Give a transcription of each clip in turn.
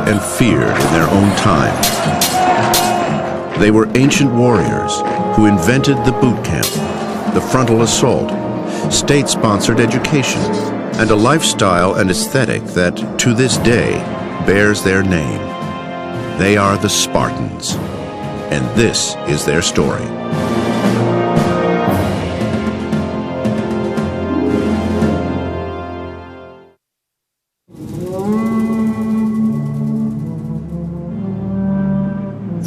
and feared in their own time. They were ancient warriors who invented the boot camp, the frontal assault, state-sponsored education, and a lifestyle and aesthetic that, to this day, bears their name. They are the Spartans, and this is their story.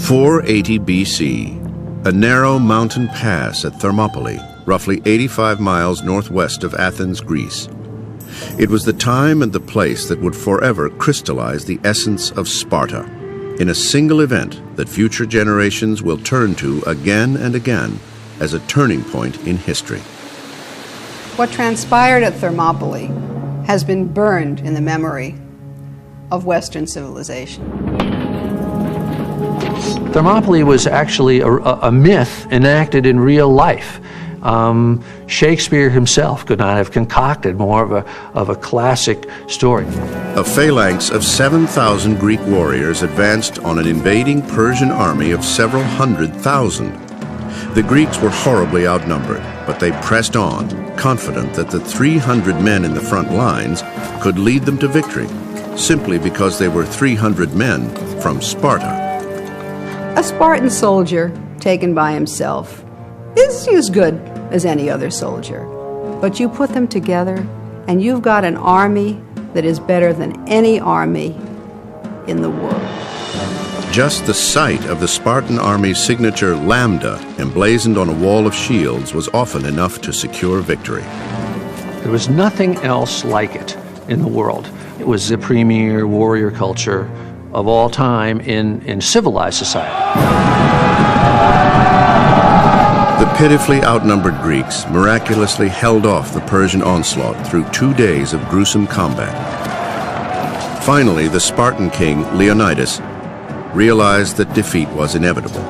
(480 BC), a narrow mountain pass at Thermopylae, roughly 85 miles northwest of Athens, Greece. It was the time and the place that would forever crystallize the essence of Sparta, in a single event that future generations will turn to again and again as a turning point in history. What transpired at Thermopylae has been burned in the memory of Western civilization. Thermopylae was actually a myth enacted in real life. Shakespeare himself could not have concocted more of a classic story. A phalanx of 7,000 Greek warriors advanced on an invading Persian army of several 100,000. The Greeks were horribly outnumbered, but they pressed on, confident that the 300 men in the front lines could lead them to victory, simply because they were 300 men from Sparta. A Spartan soldier taken by himself is as good as any other soldier. But you put them together and you've got an army that is better than any army in the world. Just the sight of the Spartan army's signature lambda emblazoned on a wall of shields was often enough to secure victory. There was nothing else like it in the world. It was the premier warrior culture of all time in civilized society. The pitifully outnumbered Greeks miraculously held off the Persian onslaught through 2 days of gruesome combat. Finally, the Spartan king, Leonidas, realized that defeat was inevitable.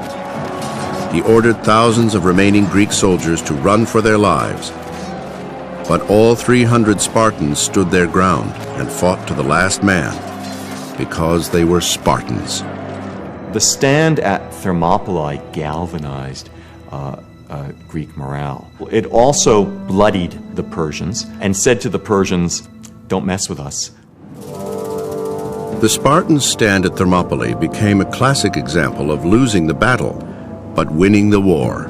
He ordered thousands of remaining Greek soldiers to run for their lives. But all 300 Spartans stood their ground and fought to the last man, because they were Spartans. The stand at Thermopylae galvanized Greek morale. It also bloodied the Persians and said to the Persians, "Don't mess with us." The Spartans' stand at Thermopylae became a classic example of losing the battle, but winning the war.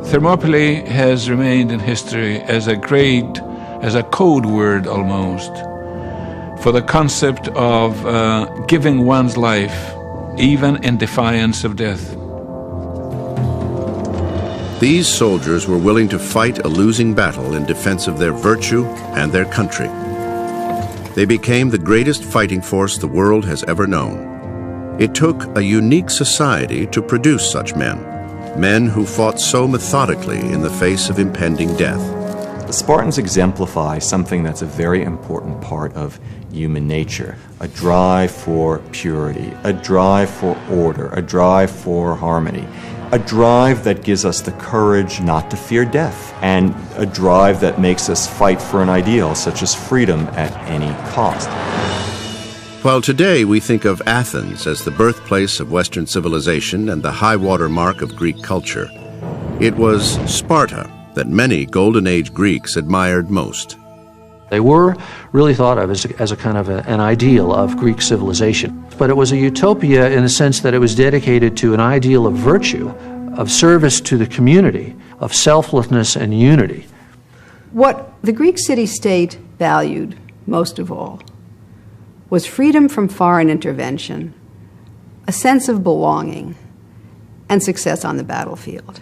Thermopylae has remained in history as a code word almost, for the concept of giving one's life, even in defiance of death. These soldiers were willing to fight a losing battle in defense of their virtue and their country. They became the greatest fighting force the world has ever known. It took a unique society to produce such men, men who fought so methodically in the face of impending death. The Spartans exemplify something that's a very important part of human nature, a drive for purity, a drive for order, a drive for harmony, a drive that gives us the courage not to fear death, and a drive that makes us fight for an ideal such as freedom at any cost. While today we think of Athens as the birthplace of Western civilization and the high-water mark of Greek culture, it was Sparta that many Golden Age Greeks admired most. They were really thought of as a kind of an ideal of Greek civilization. But it was a utopia in the sense that it was dedicated to an ideal of virtue, of service to the community, of selflessness and unity. What the Greek city-state valued most of all was freedom from foreign intervention, a sense of belonging, and success on the battlefield.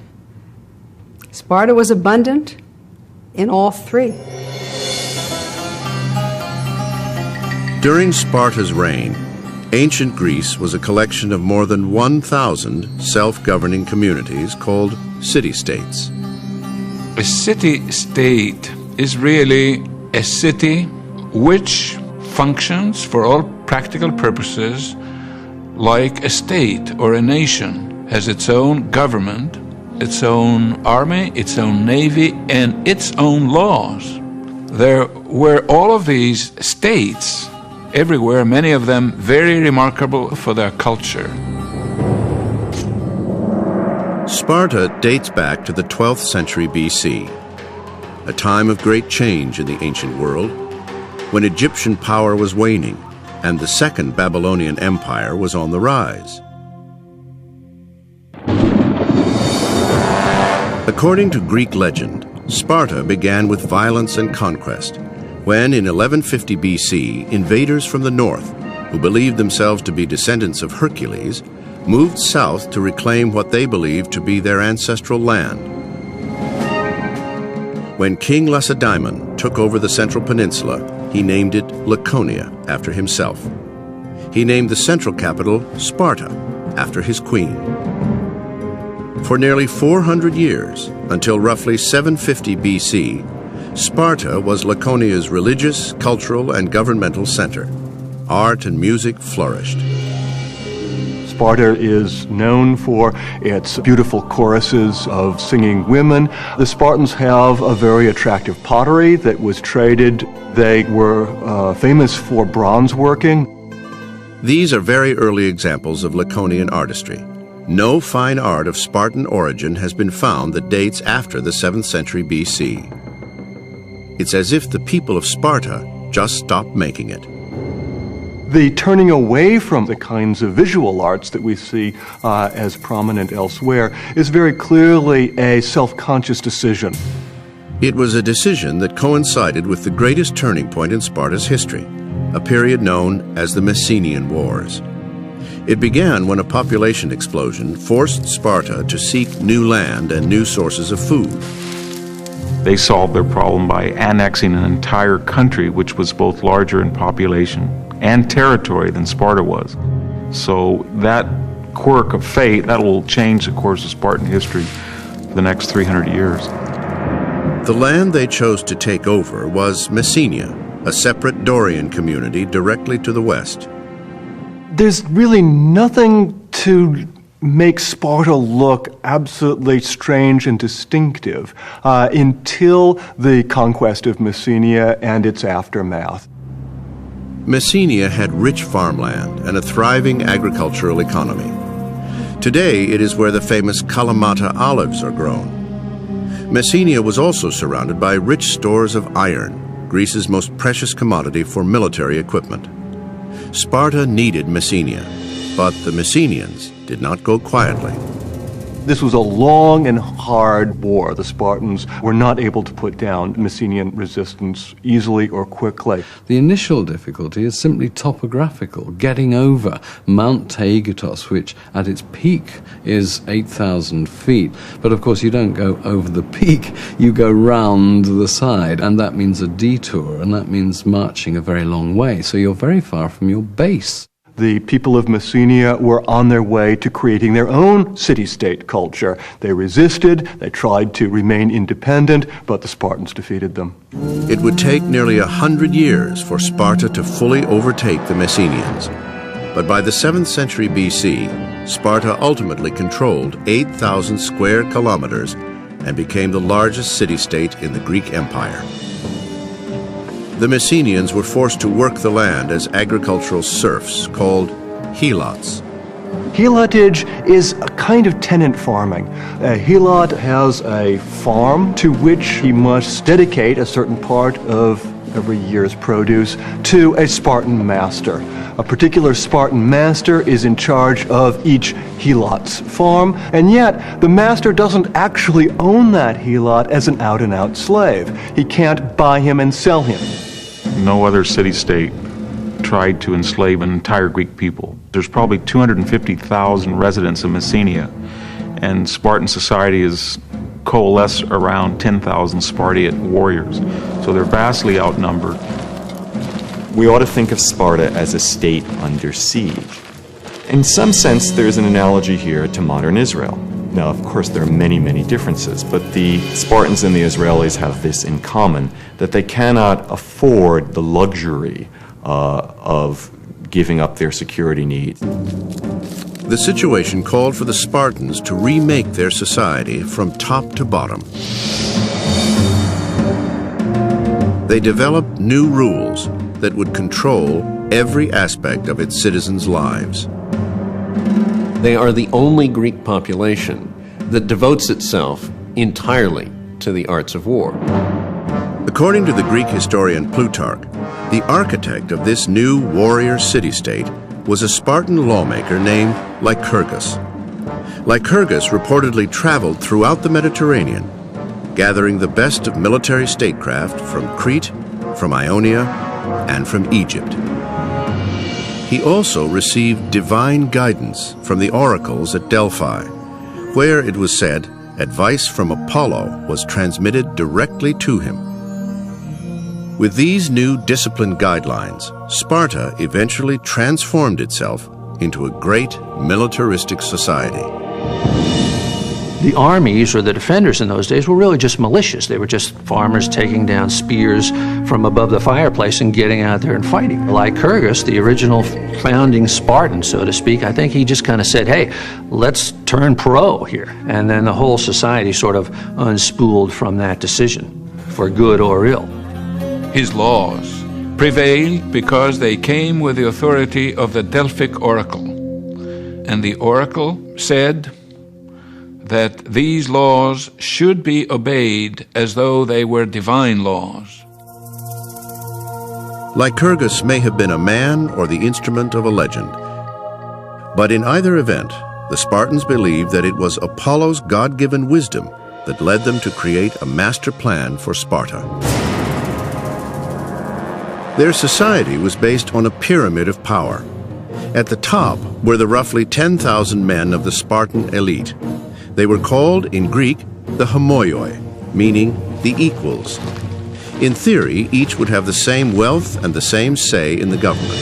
Sparta was abundant in all three. During Sparta's reign, ancient Greece was a collection of more than 1,000 self-governing communities called city-states. A city-state is really a city which functions for all practical purposes like a state or a nation, has its own government, its own army, its own navy, and its own laws. There were all of these states everywhere, many of them very remarkable for their culture. Sparta dates back to the 12th century BC, a time of great change in the ancient world, when Egyptian power was waning and the Second Babylonian Empire was on the rise. According to Greek legend, Sparta began with violence and conquest, when in 1150 BC, invaders from the north, who believed themselves to be descendants of Hercules, moved south to reclaim what they believed to be their ancestral land. When King Lacedaemon took over the central peninsula, he named it Laconia after himself. He named the central capital Sparta after his queen. For nearly 400 years, until roughly 750 BC, Sparta was Laconia's religious, cultural, and governmental center. Art and music flourished. Sparta is known for its beautiful choruses of singing women. The Spartans have a very attractive pottery that was traded. They were famous for bronze working. These are very early examples of Laconian artistry. No fine art of Spartan origin has been found that dates after the 7th century BC. It's as if the people of Sparta just stopped making it. The turning away from the kinds of visual arts that we see as prominent elsewhere is very clearly a self-conscious decision. It was a decision that coincided with the greatest turning point in Sparta's history, a period known as the Messenian Wars. It began when a population explosion forced Sparta to seek new land and new sources of food. They solved their problem by annexing an entire country which was both larger in population and territory than Sparta was. So that quirk of fate, that will change the course of Spartan history for the next 300 years. The land they chose to take over was Messenia, a separate Dorian community directly to the west. There's really nothing to make Sparta look absolutely strange and distinctive until the conquest of Messenia and its aftermath. Messenia had rich farmland and a thriving agricultural economy. Today, it is where the famous Kalamata olives are grown. Messenia was also surrounded by rich stores of iron, Greece's most precious commodity for military equipment. Sparta needed Messenia, but the Messenians did not go quietly. This was a long and hard war. The Spartans were not able to put down Messenian resistance easily or quickly. The initial difficulty is simply topographical, getting over Mount Taygetos, which at its peak is 8,000 feet. But of course you don't go over the peak, you go round the side, and that means a detour, and that means marching a very long way. So you're very far from your base. The people of Messenia were on their way to creating their own city-state culture. They resisted, they tried to remain independent, but the Spartans defeated them. It would take nearly 100 years for Sparta to fully overtake the Messenians. But by the 7th century BC, Sparta ultimately controlled 8,000 square kilometers and became the largest city-state in the Greek Empire. The Messenians were forced to work the land as agricultural serfs called helots. Helotage is a kind of tenant farming. A helot has a farm to which he must dedicate a certain part of every year's produce to a Spartan master. A particular Spartan master is in charge of each helot's farm, and yet the master doesn't actually own that helot as an out-and-out slave. He can't buy him and sell him. No other city-state tried to enslave an entire Greek people. There's probably 250,000 residents of Messenia, and Spartan society is coalesced around 10,000 Spartiate warriors. So they're vastly outnumbered. We ought to think of Sparta as a state under siege. In some sense, there's an analogy here to modern Israel. Now, of course, there are many, many differences, but the Spartans and the Israelis have this in common, that they cannot afford the luxury of giving up their security needs. The situation called for the Spartans to remake their society from top to bottom. They developed new rules that would control every aspect of its citizens' lives. They are the only Greek population that devotes itself entirely to the arts of war. According to the Greek historian Plutarch, the architect of this new warrior city-state was a Spartan lawmaker named Lycurgus. Lycurgus reportedly traveled throughout the Mediterranean, gathering the best of military statecraft from Crete, from Ionia, and from Egypt. He also received divine guidance from the oracles at Delphi, where, it was said, advice from Apollo was transmitted directly to him. With these new discipline guidelines, Sparta eventually transformed itself into a great militaristic society. The armies, or the defenders in those days, were really just militias. They were just farmers taking down spears from above the fireplace and getting out there and fighting. Lycurgus, the original founding Spartan, so to speak, I think he just kind of said, hey, let's turn pro here. And then the whole society sort of unspooled from that decision, for good or ill. His laws prevailed because they came with the authority of the Delphic oracle. And the oracle said that these laws should be obeyed as though they were divine laws. Lycurgus may have been a man or the instrument of a legend. But in either event, the Spartans believed that it was Apollo's God-given wisdom that led them to create a master plan for Sparta. Their society was based on a pyramid of power. At the top were the roughly 10,000 men of the Spartan elite. They were called, in Greek, the homoioi, meaning the equals. In theory, each would have the same wealth and the same say in the government.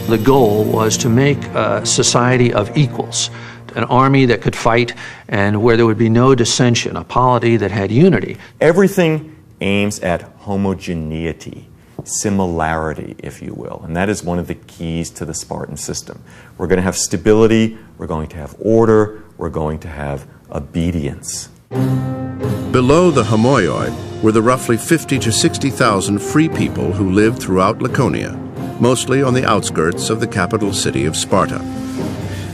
The goal was to make a society of equals, an army that could fight and where there would be no dissension, a polity that had unity. Everything aims at homogeneity, similarity, if you will, and that is one of the keys to the Spartan system. We're going to have stability, we're going to have order, we're going to have obedience. Below the homoioi were the roughly 50 to 60,000 free people who lived throughout Laconia, mostly on the outskirts of the capital city of Sparta.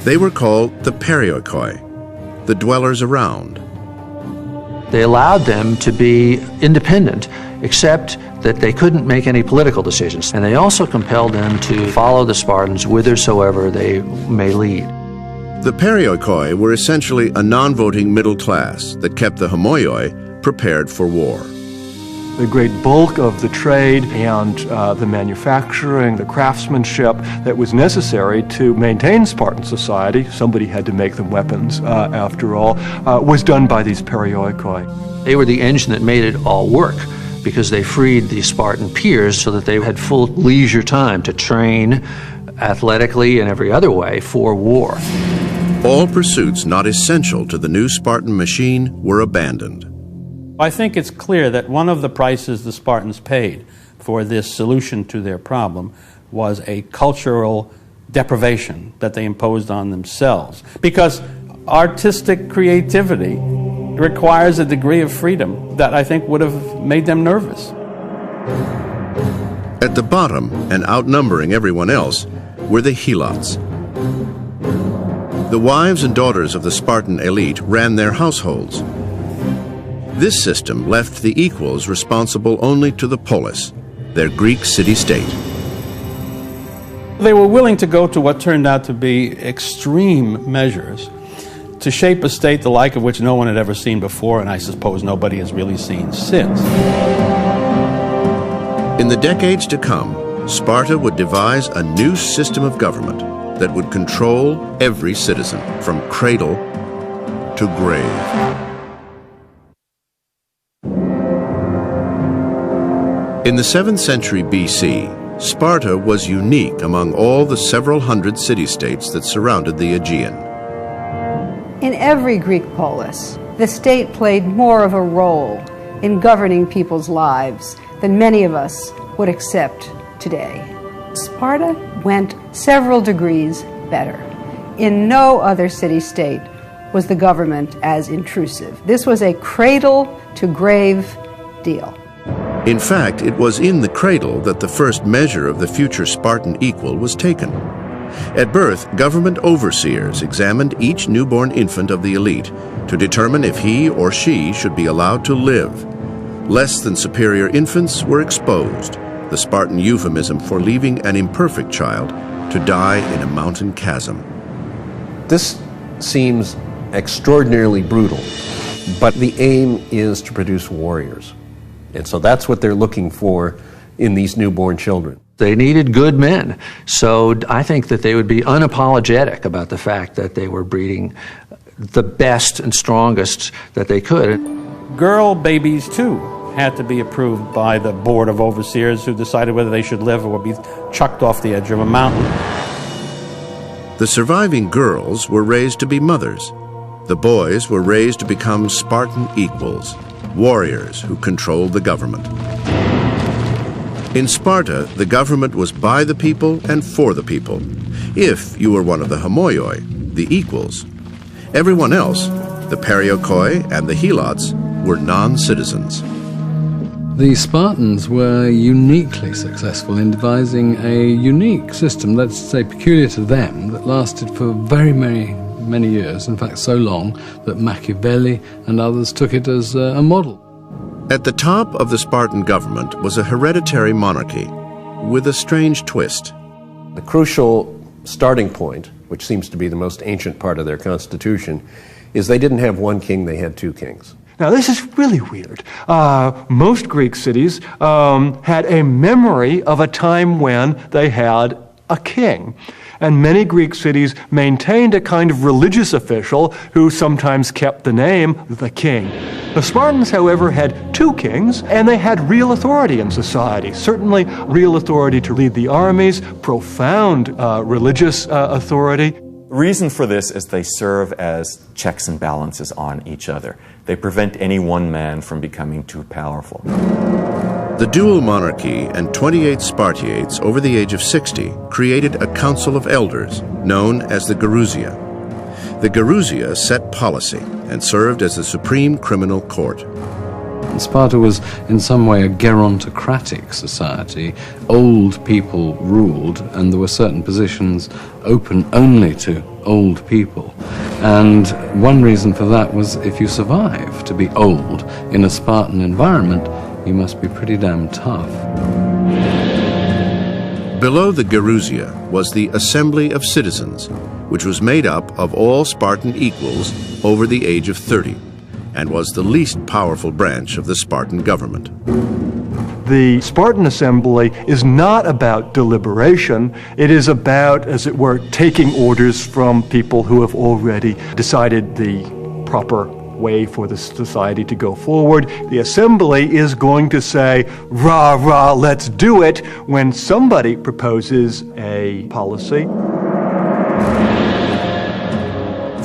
They were called the perioikoi, the dwellers around. They allowed them to be independent, except that they couldn't make any political decisions. And they also compelled them to follow the Spartans whithersoever they may lead. The perioikoi were essentially a non-voting middle class that kept the homoioi prepared for war. The great bulk of the trade and the manufacturing, the craftsmanship that was necessary to maintain Spartan society, somebody had to make them weapons after all, was done by these perioikoi. They were the engine that made it all work, because they freed the Spartan peers so that they had full leisure time to train athletically and every other way for war. All pursuits not essential to the new Spartan machine were abandoned. I think it's clear that one of the prices the Spartans paid for this solution to their problem was a cultural deprivation that they imposed on themselves. Because artistic creativity requires a degree of freedom that I think would have made them nervous. At the bottom, and outnumbering everyone else, were the helots. The wives and daughters of the Spartan elite ran their households. This system left the equals responsible only to the polis, their Greek city-state. They were willing to go to what turned out to be extreme measures to shape a state the like of which no one had ever seen before, and I suppose nobody has really seen since. In the decades to come, Sparta would devise a new system of government that would control every citizen from cradle to grave. In the 7th century BC, Sparta was unique among all the several hundred city-states that surrounded the Aegean. In every Greek polis, the state played more of a role in governing people's lives than many of us would accept today. Sparta went several degrees better. In no other city-state was the government as intrusive. This was a cradle-to-grave deal. In fact, it was in the cradle that the first measure of the future Spartan equal was taken. At birth, government overseers examined each newborn infant of the elite to determine if he or she should be allowed to live. Less than superior infants were exposed, the Spartan euphemism for leaving an imperfect child to die in a mountain chasm. This seems extraordinarily brutal, but the aim is to produce warriors. And so that's what they're looking for in these newborn children. They needed good men, so I think that they would be unapologetic about the fact that they were breeding the best and strongest that they could. Girl babies, too, had to be approved by the Board of Overseers, who decided whether they should live or be chucked off the edge of a mountain. The surviving girls were raised to be mothers. The boys were raised to become Spartan equals, warriors who controlled the government. In Sparta, the government was by the people and for the people, if you were one of the homoioi, the equals. Everyone else, the periokoi and the helots, were non-citizens. The Spartans were uniquely successful in devising a unique system, let's say peculiar to them, that lasted for very many years, in fact so long that Machiavelli and others took it as a model. At the top of the Spartan government was a hereditary monarchy with a strange twist. The crucial starting point, which seems to be the most ancient part of their constitution, is they didn't have one king, they had two kings. Now, this is really weird. Most Greek cities had a memory of a time when they had a king. And many Greek cities maintained a kind of religious official who sometimes kept the name the king. The Spartans, however, had two kings, and they had real authority in society. Certainly real authority to lead the armies, profound religious authority. The reason for this is they serve as checks and balances on each other. They prevent any one man from becoming too powerful. The dual monarchy and 28 Spartiates over the age of 60 created a council of elders known as the Gerousia. The Gerousia set policy and served as the supreme criminal court. Sparta was in some way a gerontocratic society. Old people ruled, and there were certain positions open only to old people. And one reason for that was if you survive to be old in a Spartan environment, you must be pretty damn tough. Below the Gerousia was the Assembly of Citizens, which was made up of all Spartan equals over the age of 30, and was the least powerful branch of the Spartan government. The Spartan assembly is not about deliberation. It is about, as it were, taking orders from people who have already decided the proper way for the society to go forward. The assembly is going to say, rah, rah, let's do it, when somebody proposes a policy.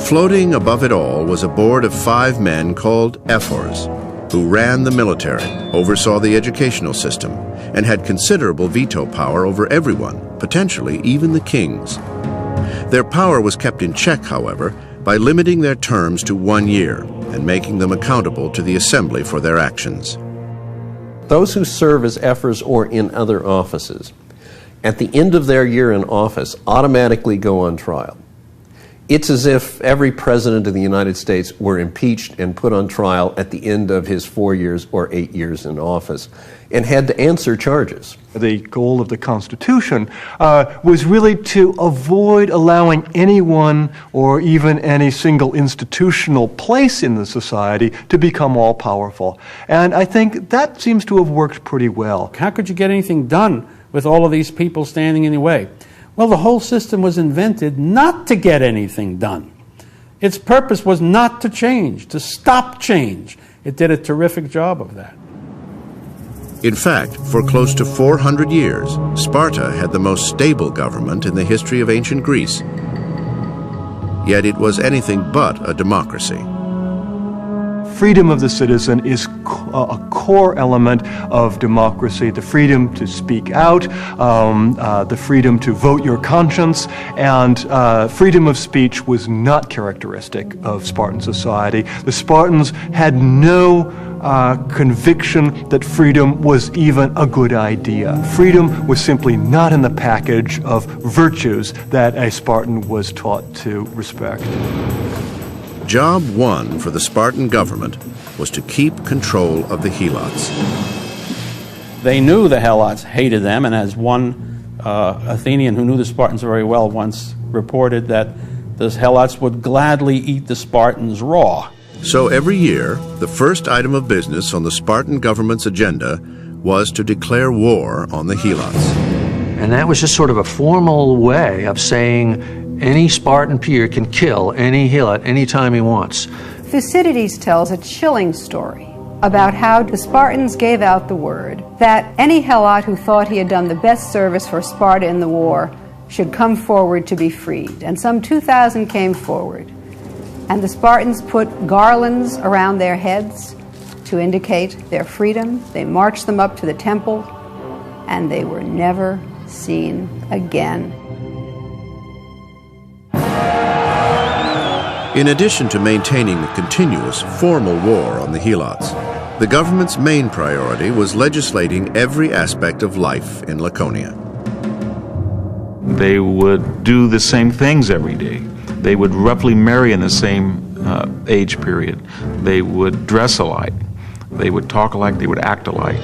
Floating above it all was a board of 5 men called ephors, who ran the military, oversaw the educational system, and had considerable veto power over everyone, potentially even the kings. Their power was kept in check, however, by limiting their terms to 1 year and making them accountable to the assembly for their actions. Those who serve as ephors or in other offices, at the end of their year in office, automatically go on trial. It's as if every president of the United States were impeached and put on trial at the end of his 4 years or 8 years in office and had to answer charges. The goal of the Constitution was really to avoid allowing anyone or even any single institutional place in the society to become all-powerful. And I think that seems to have worked pretty well. How could you get anything done with all of these people standing in the way? Well, the whole system was invented not to get anything done. Its purpose was not to change, to stop change. It did a terrific job of that. In fact, for close to 400 years, Sparta had the most stable government in the history of ancient Greece. Yet it was anything but a democracy. freedom of the citizen is a core element of democracy, the freedom to speak out, the freedom to vote your conscience, and freedom of speech was not characteristic of Spartan society. The Spartans had no conviction that freedom was even a good idea. Freedom was simply not in the package of virtues that a Spartan was taught to respect. Job one for the Spartan government was to keep control of the Helots. They knew the Helots hated them, and as one Athenian who knew the Spartans very well once reported that the Helots would gladly eat the Spartans raw. So every year, the first item of business on the Spartan government's agenda was to declare war on the Helots. And that was just sort of a formal way of saying any Spartan peer can kill any Helot anytime he wants. Thucydides tells a chilling story about how the Spartans gave out the word that any Helot who thought he had done the best service for Sparta in the war should come forward to be freed. And some 2,000 came forward. And the Spartans put garlands around their heads to indicate their freedom. They marched them up to the temple, and they were never seen again. In addition to maintaining a continuous formal war on the Helots, the government's main priority was legislating every aspect of life in Laconia. They would do the same things every day. They would roughly marry in the same age period. They would dress alike. They would talk alike. They would act alike.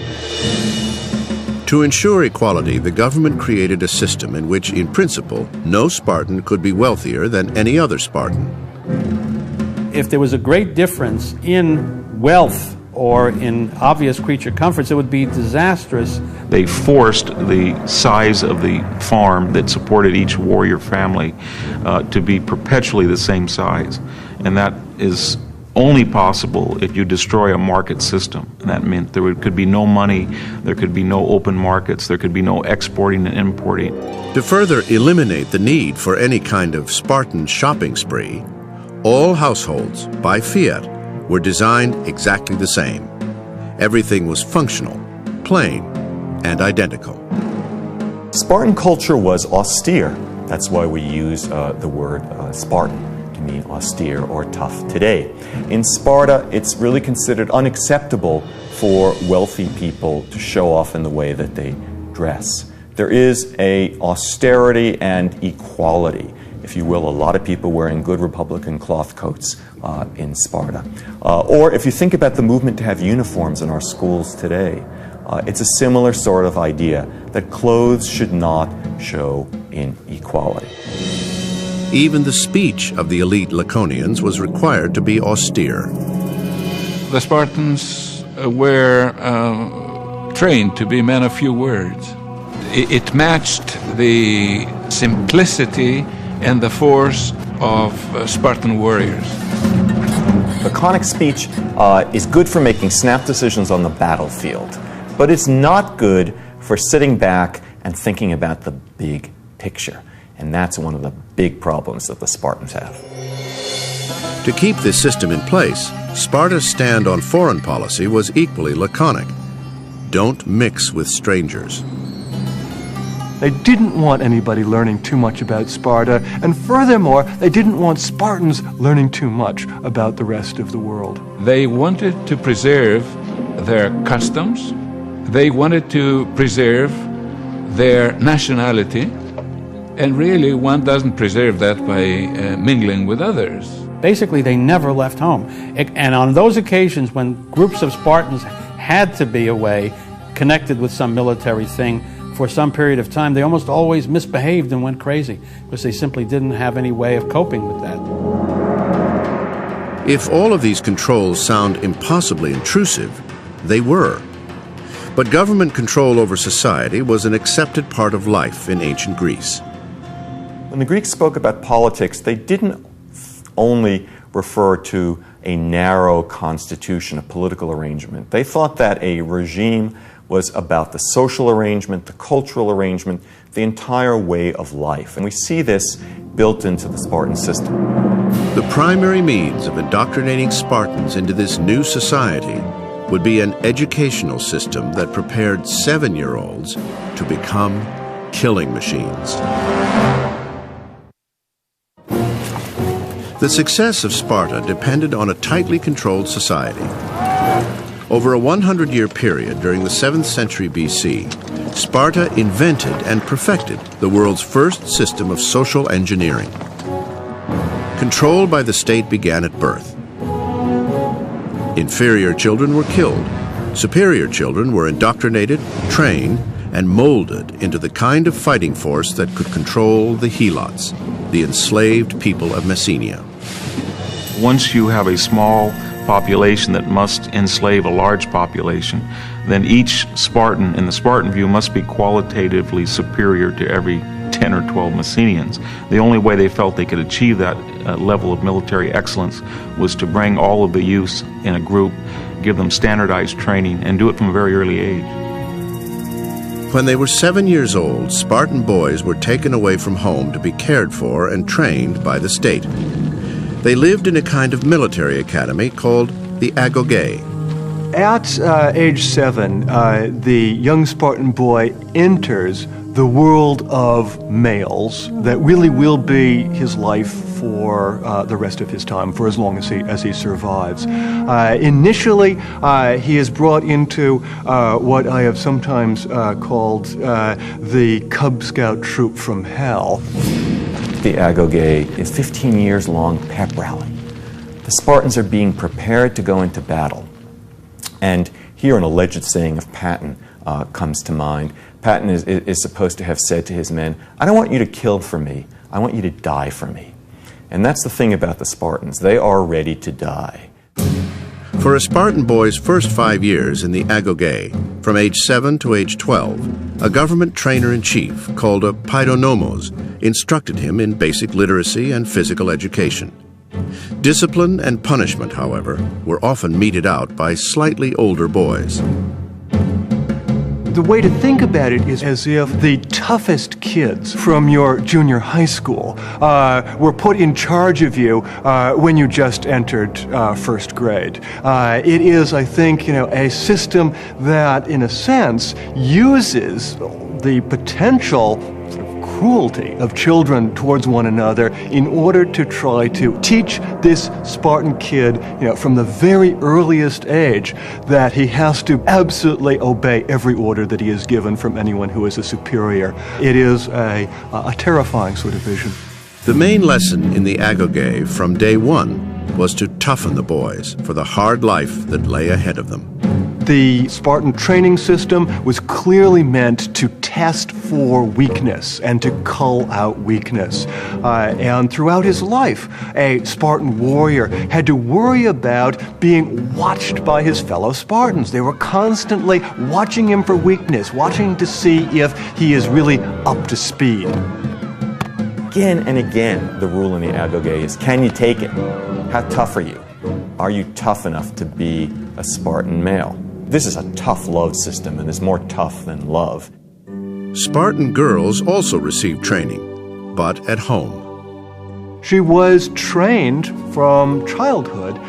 To ensure equality, the government created a system in which, in principle, no Spartan could be wealthier than any other Spartan. If there was a great difference in wealth or in obvious creature comforts, it would be disastrous. They forced the size of the farm that supported each warrior family to be perpetually the same size. And that is only possible if you destroy a market system. And that meant there could be no money, there could be no open markets, there could be no exporting and importing. To further eliminate the need for any kind of Spartan shopping spree, all households, by fiat, were designed exactly the same. Everything was functional, plain, and identical. Spartan culture was austere. That's why we use the word Spartan to mean austere or tough today. In Sparta, it's really considered unacceptable for wealthy people to show off in the way that they dress. There is a austerity and equality, if you will, a lot of people wearing good Republican cloth coats in Sparta. Or if you think about the movement to have uniforms in our schools today, it's a similar sort of idea that clothes should not show inequality. Even the speech of the elite Laconians was required to be austere. The Spartans were trained to be men of few words. It matched the simplicity and the force of Spartan warriors. Laconic speech is good for making snap decisions on the battlefield, but it's not good for sitting back and thinking about the big picture. And that's one of the big problems that the Spartans have. To keep this system in place, Sparta's stand on foreign policy was equally laconic. Don't mix with strangers. They didn't want anybody learning too much about Sparta, and furthermore, they didn't want Spartans learning too much about the rest of the world. They wanted to preserve their customs. They wanted to preserve their nationality. And really, one doesn't preserve that by mingling with others. Basically, they never left home. And on those occasions when groups of Spartans had to be away, connected with some military thing, for some period of time, they almost always misbehaved and went crazy because they simply didn't have any way of coping with that. If all of these controls sound impossibly intrusive, they were. But government control over society was an accepted part of life in ancient Greece. When the Greeks spoke about politics, they didn't only refer to a narrow constitution, a political arrangement. They thought that a regime was about the social arrangement, the cultural arrangement, the entire way of life. And we see this built into the Spartan system. The primary means of indoctrinating Spartans into this new society would be an educational system that prepared 7-year-olds to become killing machines. The success of Sparta depended on a tightly controlled society. Over a 100-year period during the 7th century BC, Sparta invented and perfected the world's first system of social engineering. Control by the state began at birth. Inferior children were killed. Superior children were indoctrinated, trained, and molded into the kind of fighting force that could control the helots, the enslaved people of Messenia. Once you have a small population that must enslave a large population, then each Spartan, in the Spartan view, must be qualitatively superior to every 10 or 12 Messenians. The only way they felt they could achieve that level of military excellence was to bring all of the youths in a group, give them standardized training, and do it from a very early age. When they were 7 years old, Spartan boys were taken away from home to be cared for and trained by the state. They lived in a kind of military academy called the Agogé. At age 7, the young Spartan boy enters the world of males that really will be his life for the rest of his time, for as long as he survives. Initially, he is brought into what I have sometimes called the Cub Scout troop from hell. The Agogé is 15 years long pep rally. The Spartans are being prepared to go into battle. And here an alleged saying of Patton comes to mind. Patton is supposed to have said to his men, "I don't want you to kill for me, I want you to die for me." And that's the thing about the Spartans. They are ready to die. For a Spartan boy's first 5 years in the Agogé, from age 7 to age 12, a government trainer-in-chief called a paidonomos instructed him in basic literacy and physical education. Discipline and punishment, however, were often meted out by slightly older boys. The way to think about it is as if the toughest kids from your junior high school were put in charge of you when you just entered first grade. It is, I think, a system that, in a sense, uses the potential cruelty of children towards one another in order to try to teach this Spartan kid, from the very earliest age, that he has to absolutely obey every order that he is given from anyone who is a superior. It is a terrifying sort of vision. The main lesson in the Agogé from day one was to toughen the boys for the hard life that lay ahead of them. The Spartan training system was clearly meant to test for weakness and to cull out weakness. And throughout his life, a Spartan warrior had to worry about being watched by his fellow Spartans. They were constantly watching him for weakness, watching to see if he is really up to speed. Again and again, the rule in the Agogé is, can you take it? How tough are you? Are you tough enough to be a Spartan male? This is a tough love system, and is more tough than love. Spartan girls also received training, but at home. She was trained from childhood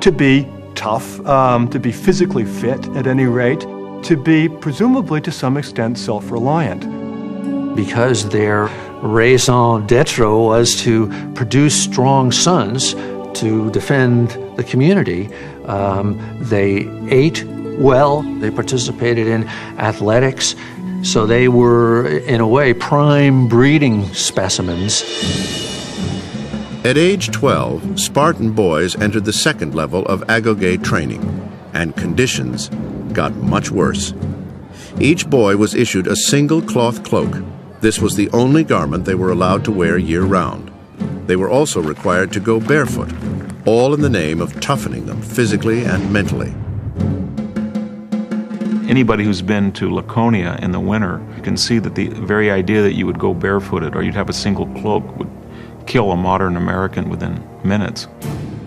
to be tough, to be physically fit at any rate, to be presumably to some extent self-reliant. Because their raison d'etre was to produce strong sons to defend the community, they ate well, they participated in athletics, so they were, in a way, prime breeding specimens. At age 12, Spartan boys entered the second level of Agogé training, and conditions got much worse. Each boy was issued a single cloth cloak. This was the only garment they were allowed to wear year-round. They were also required to go barefoot, all in the name of toughening them physically and mentally. Anybody who's been to Laconia in the winter can see that the very idea that you would go barefooted or you'd have a single cloak would kill a modern American within minutes.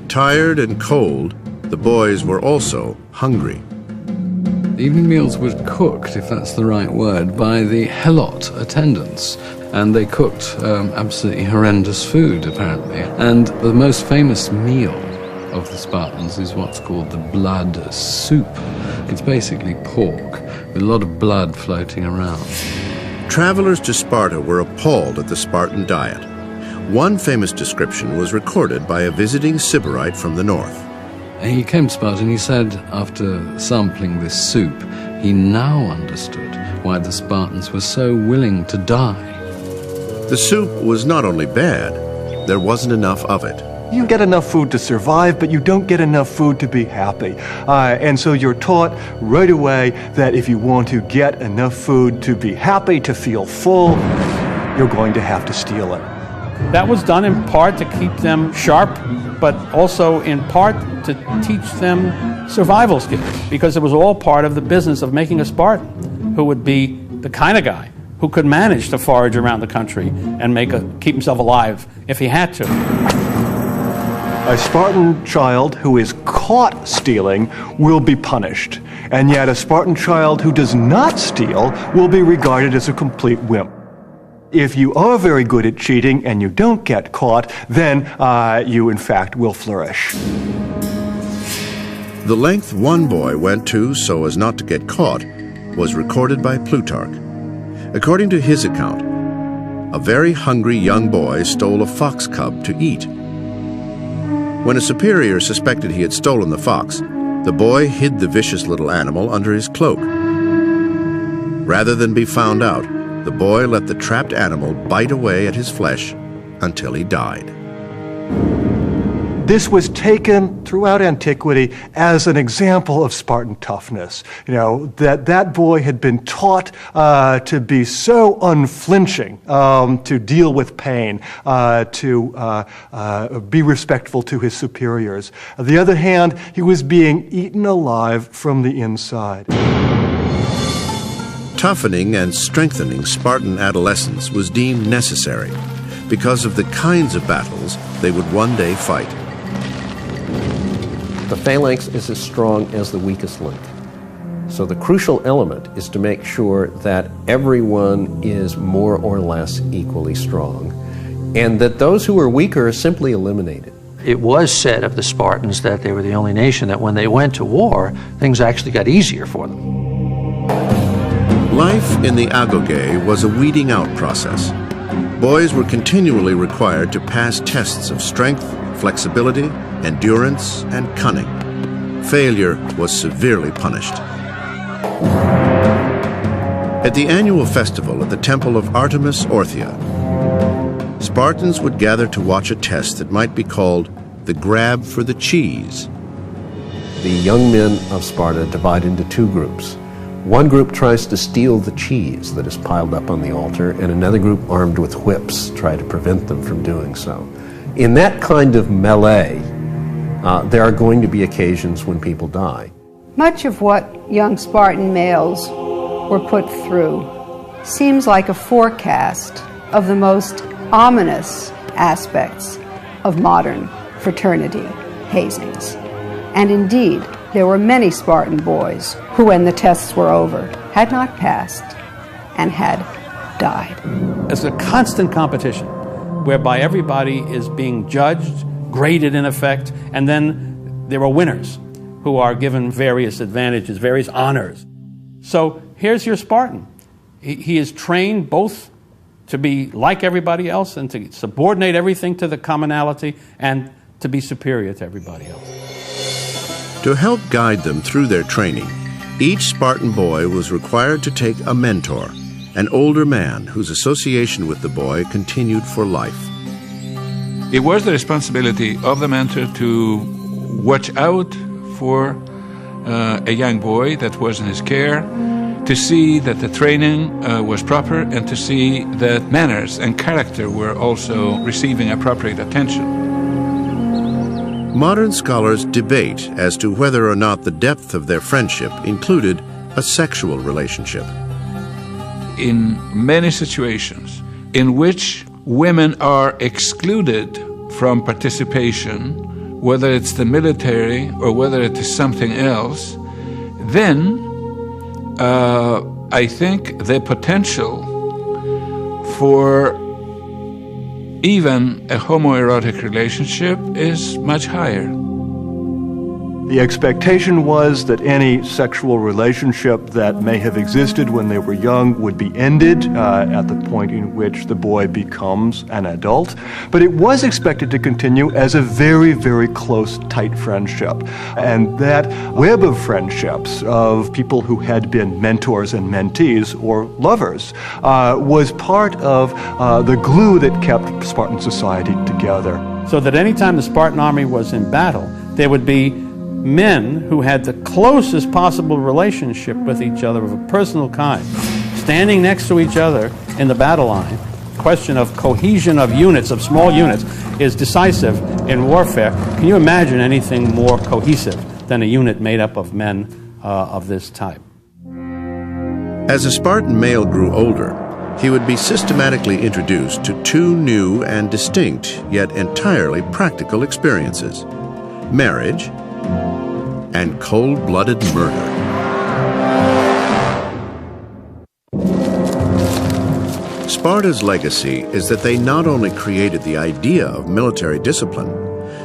Tired and cold, the boys were also hungry. Evening meals were cooked, if that's the right word, by the helot attendants. and they cooked absolutely horrendous food, apparently. And the most famous meal of the Spartans is what's called the blood soup. It's basically pork with a lot of blood floating around. Travelers to Sparta were appalled at the Spartan diet. One famous description was recorded by a visiting Sybarite from the north. And he came to Sparta and he said, after sampling this soup, he now understood why the Spartans were so willing to die. The soup was not only bad, there wasn't enough of it. You get enough food to survive, but you don't get enough food to be happy. And so you're taught right away that if you want to get enough food to be happy, to feel full, you're going to have to steal it. That was done in part to keep them sharp, but also in part to teach them survival skills, because it was all part of the business of making a Spartan, who would be the kind of guy who could manage to forage around the country and keep himself alive if he had to. A Spartan child who is caught stealing will be punished, and yet a Spartan child who does not steal will be regarded as a complete wimp. If you are very good at cheating and you don't get caught, then you in fact will flourish. The length one boy went to so as not to get caught was recorded by Plutarch. According to his account, a very hungry young boy stole a fox cub to eat. When a superior suspected he had stolen the fox, the boy hid the vicious little animal under his cloak. Rather than be found out, the boy let the trapped animal bite away at his flesh until he died. This was taken throughout antiquity as an example of Spartan toughness. You know, that boy had been taught to be so unflinching, to deal with pain, to be respectful to his superiors. On the other hand, he was being eaten alive from the inside. Toughening and strengthening Spartan adolescents was deemed necessary because of the kinds of battles they would one day fight. The phalanx is as strong as the weakest link. So the crucial element is to make sure that everyone is more or less equally strong, and that those who are weaker are simply eliminated. It was said of the Spartans that they were the only nation that when they went to war, things actually got easier for them. Life in the agoge was a weeding out process. Boys were continually required to pass tests of strength, flexibility, endurance, and cunning. Failure was severely punished. At the annual festival at the temple of Artemis Orthia, Spartans would gather to watch a test that might be called the grab for the cheese. The young men of Sparta divide into two groups. One group tries to steal the cheese that is piled up on the altar, and another group, armed with whips, try to prevent them from doing so. In that kind of melee, there are going to be occasions when people die. Much of what young Spartan males were put through seems like a forecast of the most ominous aspects of modern fraternity hazings. And indeed, there were many Spartan boys who, when the tests were over, had not passed and had died. It's a constant competition whereby everybody is being judged, graded in effect, and then there are winners who are given various advantages, various honors. So here's your Spartan. He is trained both to be like everybody else and to subordinate everything to the commonality and to be superior to everybody else. To help guide them through their training, each Spartan boy was required to take a mentor, an older man whose association with the boy continued for life. It was the responsibility of the mentor to watch out for a young boy that was in his care, to see that the training was proper, and to see that manners and character were also receiving appropriate attention. Modern scholars debate as to whether or not the depth of their friendship included a sexual relationship. In many situations in which women are excluded from participation, whether it's the military or whether it is something else, then I think the potential for even a homoerotic relationship is much higher. The expectation was that any sexual relationship that may have existed when they were young would be ended at the point in which the boy becomes an adult. But it was expected to continue as a very, very close, tight friendship. And that web of friendships of people who had been mentors and mentees or lovers was part of the glue that kept Spartan society together. So that any time the Spartan army was in battle, there would be men who had the closest possible relationship with each other of a personal kind, standing next to each other in the battle line. The question of cohesion of units, of small units, is decisive in warfare. Can you imagine anything more cohesive than a unit made up of men of this type? As a Spartan male grew older, he would be systematically introduced to two new and distinct, yet entirely practical experiences: marriage and cold-blooded murder. Sparta's legacy is that they not only created the idea of military discipline,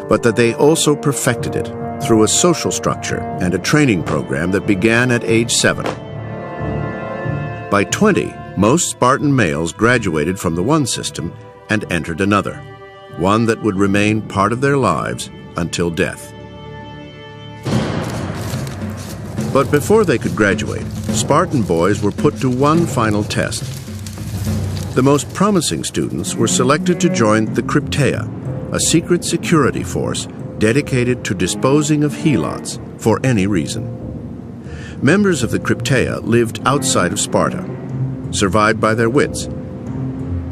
but that they also perfected it through a social structure and a training program that began at age 7. By 20, most Spartan males graduated from the one system and entered another, one that would remain part of their lives until death. But before they could graduate, Spartan boys were put to one final test. The most promising students were selected to join the Crypteia, a secret security force dedicated to disposing of helots for any reason. Members of the Crypteia lived outside of Sparta, survived by their wits,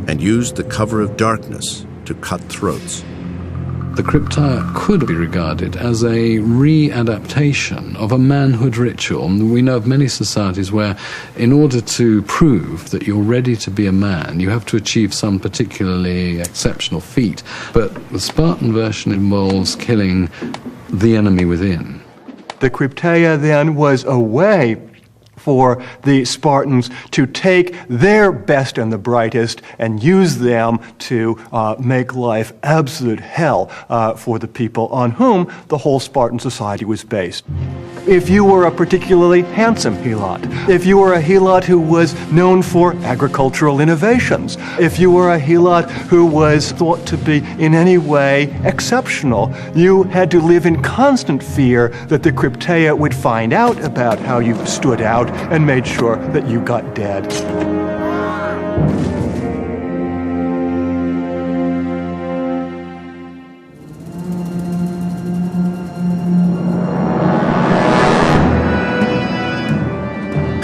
and used the cover of darkness to cut throats. The Crypteia could be regarded as a readaptation of a manhood ritual. We know of many societies where, in order to prove that you're ready to be a man, you have to achieve some particularly exceptional feat. But the Spartan version involves killing the enemy within. The Crypteia then was a way for the Spartans to take their best and the brightest and use them to make life absolute hell for the people on whom the whole Spartan society was based. If you were a particularly handsome helot, if you were a helot who was known for agricultural innovations, if you were a helot who was thought to be in any way exceptional, you had to live in constant fear that the Crypteia would find out about how you stood out and made sure that you got dead.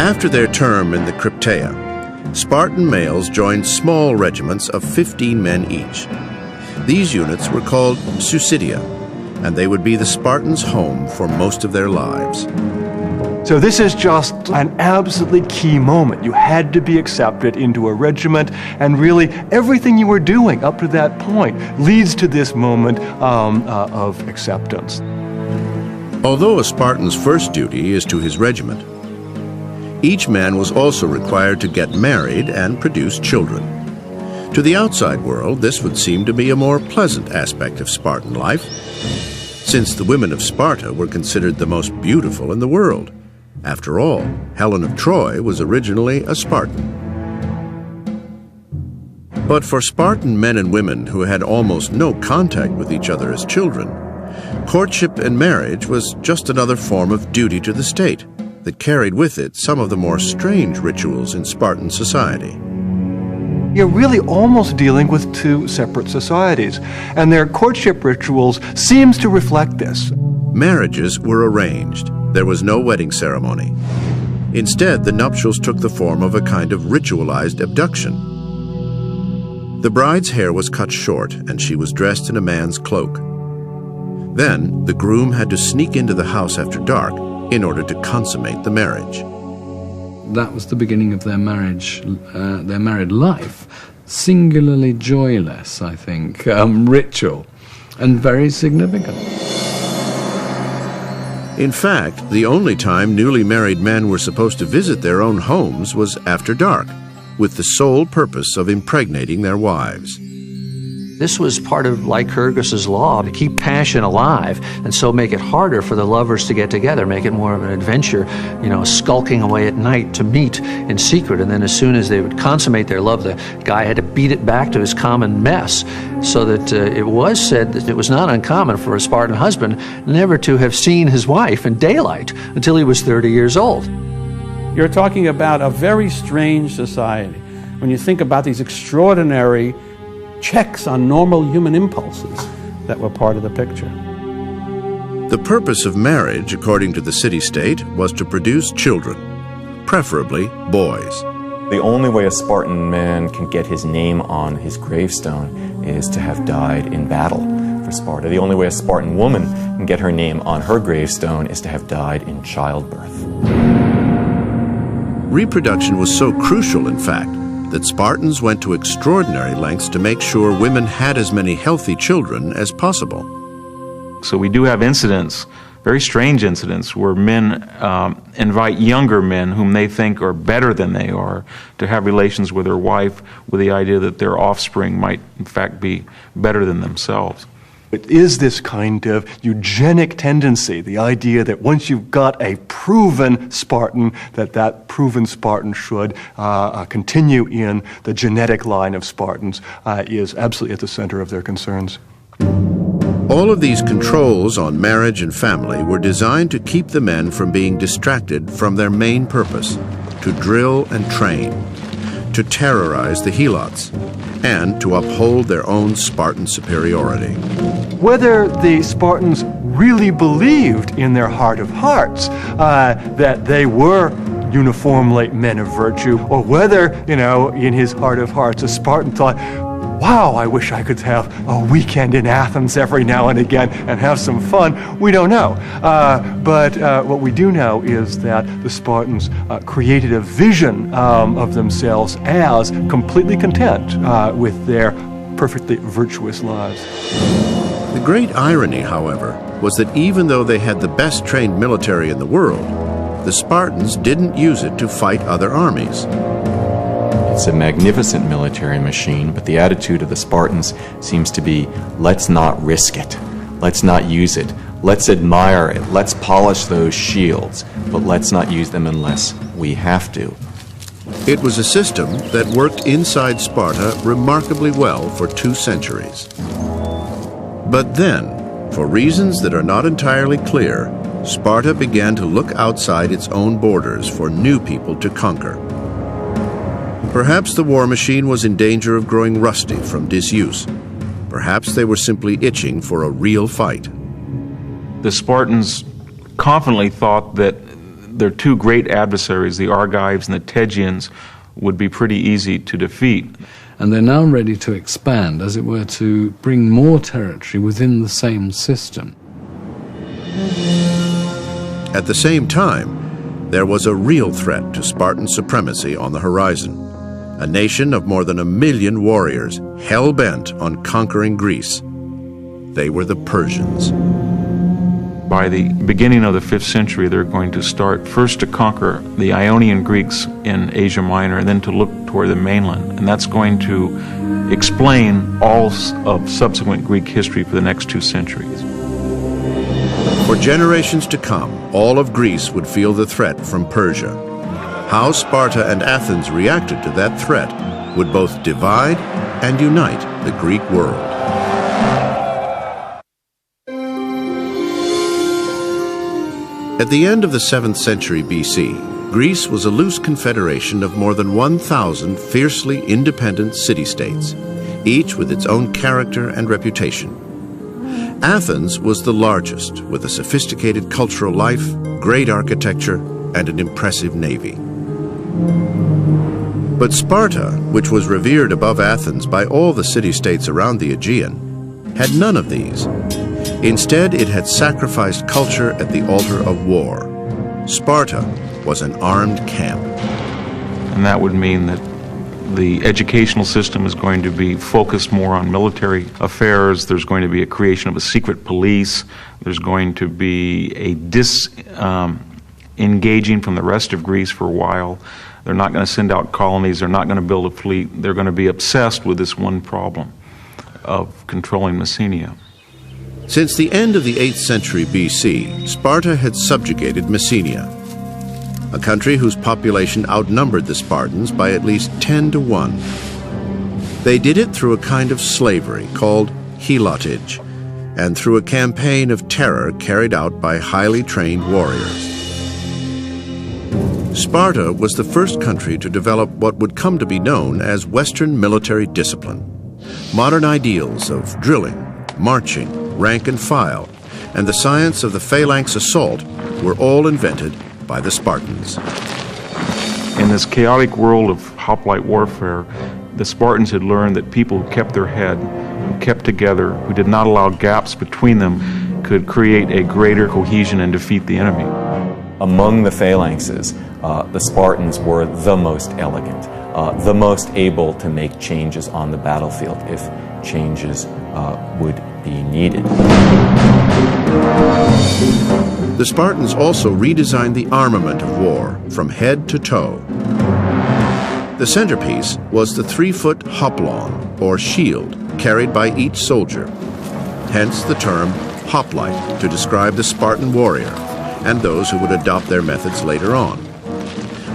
After their term in the Crypteia, Spartan males joined small regiments of 15 men each. These units were called Suicidia, and they would be the Spartans' home for most of their lives. So this is just an absolutely key moment. You had to be accepted into a regiment, and really everything you were doing up to that point leads to this moment of acceptance. Although a Spartan's first duty is to his regiment, each man was also required to get married and produce children. To the outside world, this would seem to be a more pleasant aspect of Spartan life, since the women of Sparta were considered the most beautiful in the world. After all, Helen of Troy was originally a Spartan. But for Spartan men and women who had almost no contact with each other as children, courtship and marriage was just another form of duty to the state that carried with it some of the more strange rituals in Spartan society. You're really almost dealing with two separate societies, and their courtship rituals seems to reflect this. Marriages were arranged. There was no wedding ceremony. Instead, the nuptials took the form of a kind of ritualized abduction. The bride's hair was cut short, and she was dressed in a man's cloak. Then, the groom had to sneak into the house after dark in order to consummate the marriage. That was the beginning of their marriage, their married life. Singularly joyless, I think, ritual, and very significant. In fact, the only time newly married men were supposed to visit their own homes was after dark, with the sole purpose of impregnating their wives. This was part of Lycurgus's law, to keep passion alive, and so make it harder for the lovers to get together, make it more of an adventure, skulking away at night to meet in secret. And then as soon as they would consummate their love, the guy had to beat it back to his common mess, so that it was said that it was not uncommon for a Spartan husband never to have seen his wife in daylight until he was 30 years old. You're talking about a very strange society when you think about these extraordinary checks on normal human impulses that were part of the picture. The purpose of marriage, according to the city-state, was to produce children, preferably boys. The only way a Spartan man can get his name on his gravestone is to have died in battle for Sparta. The only way a Spartan woman can get her name on her gravestone is to have died in childbirth. Reproduction was so crucial, in fact, that Spartans went to extraordinary lengths to make sure women had as many healthy children as possible. So we do have incidents, very strange incidents, where men invite younger men whom they think are better than they are to have relations with their wife with the idea that their offspring might in fact be better than themselves. It is this kind of eugenic tendency, the idea that once you've got a proven Spartan, that proven Spartan should continue in the genetic line of Spartans, is absolutely at the center of their concerns. All of these controls on marriage and family were designed to keep the men from being distracted from their main purpose, to drill and train, to terrorize the helots, and to uphold their own Spartan superiority. Whether the Spartans really believed in their heart of hearts that they were uniformly men of virtue, or whether, in his heart of hearts, a Spartan thought, wow, I wish I could have a weekend in Athens every now and again and have some fun. We don't know. But what we do know is that the Spartans created a vision of themselves as completely content with their perfectly virtuous lives. The great irony, however, was that even though they had the best trained military in the world, the Spartans didn't use it to fight other armies. It's a magnificent military machine, but the attitude of the Spartans seems to be, let's not risk it. Let's not use it. Let's admire it. Let's polish those shields, but let's not use them unless we have to. It was a system that worked inside Sparta remarkably well for 2 centuries. But then, for reasons that are not entirely clear, Sparta began to look outside its own borders for new people to conquer. Perhaps the war machine was in danger of growing rusty from disuse. Perhaps they were simply itching for a real fight. The Spartans confidently thought that their 2 great adversaries, the Argives and the Tegeans, would be pretty easy to defeat. And they're now ready to expand, as it were, to bring more territory within the same system. At the same time, there was a real threat to Spartan supremacy on the horizon. A nation of more than 1 million warriors, hell-bent on conquering Greece. They were the Persians. By the beginning of the 5th century, they're going to start first to conquer the Ionian Greeks in Asia Minor, and then to look toward the mainland. And that's going to explain all of subsequent Greek history for the next 2 centuries. For generations to come, all of Greece would feel the threat from Persia. How Sparta and Athens reacted to that threat would both divide and unite the Greek world. At the end of the 7th century BC, Greece was a loose confederation of more than 1,000 fiercely independent city-states, each with its own character and reputation. Athens was the largest, with a sophisticated cultural life, great architecture, and an impressive navy. But Sparta, which was revered above Athens by all the city-states around the Aegean, had none of these. Instead, it had sacrificed culture at the altar of war. Sparta was an armed camp. And that would mean that the educational system is going to be focused more on military affairs. There's going to be a creation of a secret police. There's going to be a engaging from the rest of Greece for a while. They're not going to send out colonies. They're not going to build a fleet. They're going to be obsessed with this one problem of controlling Messenia. Since the end of the 8th century BC, Sparta had subjugated Messenia, a country whose population outnumbered the Spartans by at least 10 to 1. They did it through a kind of slavery called helotage, and through a campaign of terror carried out by highly trained warriors. Sparta was the first country to develop what would come to be known as Western military discipline. Modern ideals of drilling, marching, rank and file, and the science of the phalanx assault were all invented by the Spartans. In this chaotic world of hoplite warfare, the Spartans had learned that people who kept their head, who kept together, who did not allow gaps between them, could create a greater cohesion and defeat the enemy. Among the phalanxes, the Spartans were the most elegant, the most able to make changes on the battlefield if changes would be needed. The Spartans also redesigned the armament of war from head to toe. The centerpiece was the 3-foot hoplon, or shield, carried by each soldier. Hence the term hoplite to describe the Spartan warrior and those who would adopt their methods later on.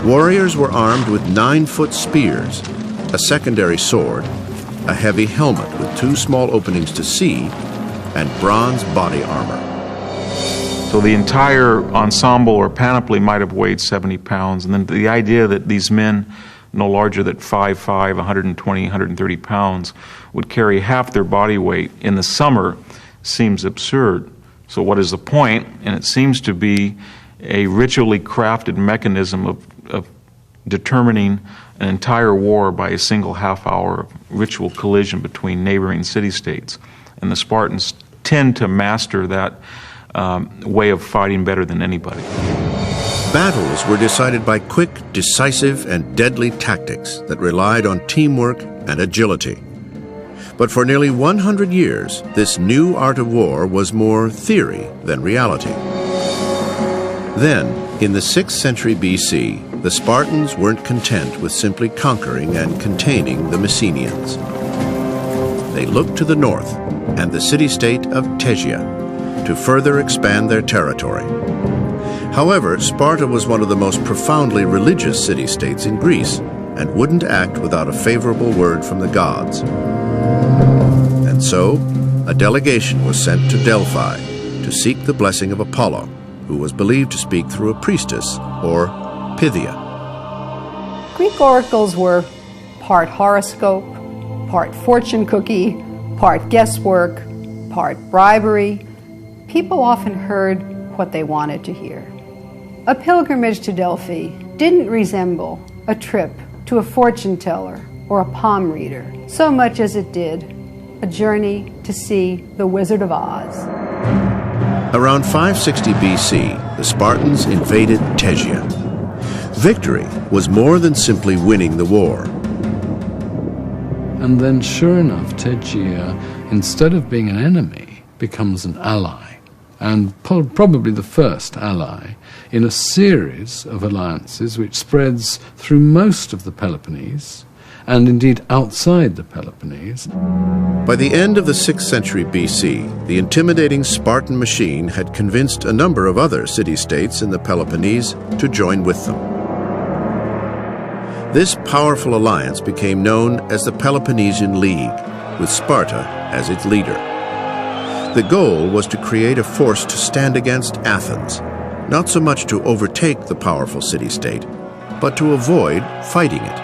Warriors were armed with 9-foot spears, a secondary sword, a heavy helmet with 2 small openings to see, and bronze body armor. So the entire ensemble or panoply might have weighed 70 pounds, and then the idea that these men, no larger than 5'5", 120, 130 pounds, would carry half their body weight in the summer seems absurd. So what is the point? And it seems to be a ritually crafted mechanism of determining an entire war by a single half-hour ritual collision between neighboring city-states. And the Spartans tend to master that way of fighting better than anybody. Battles were decided by quick, decisive, and deadly tactics that relied on teamwork and agility. But for nearly 100 years, this new art of war was more theory than reality. Then, in the 6th century BC, the Spartans weren't content with simply conquering and containing the Messenians. They looked to the north and the city-state of Tegea to further expand their territory. However, Sparta was one of the most profoundly religious city-states in Greece and wouldn't act without a favorable word from the gods. And so, a delegation was sent to Delphi to seek the blessing of Apollo, who was believed to speak through a priestess, or Pythia. Greek oracles were part horoscope, part fortune cookie, part guesswork, part bribery. People often heard what they wanted to hear. A pilgrimage to Delphi didn't resemble a trip to a fortune teller or a palm reader so much as it did a journey to see the Wizard of Oz. Around 560 BC, the Spartans invaded Tegea. Victory was more than simply winning the war. And then, sure enough, Tegea, instead of being an enemy, becomes an ally, and probably the first ally in a series of alliances which spreads through most of the Peloponnese, and indeed outside the Peloponnese. By the end of the 6th century BC, the intimidating Spartan machine had convinced a number of other city-states in the Peloponnese to join with them. This powerful alliance became known as the Peloponnesian League, with Sparta as its leader. The goal was to create a force to stand against Athens, not so much to overtake the powerful city-state, but to avoid fighting it.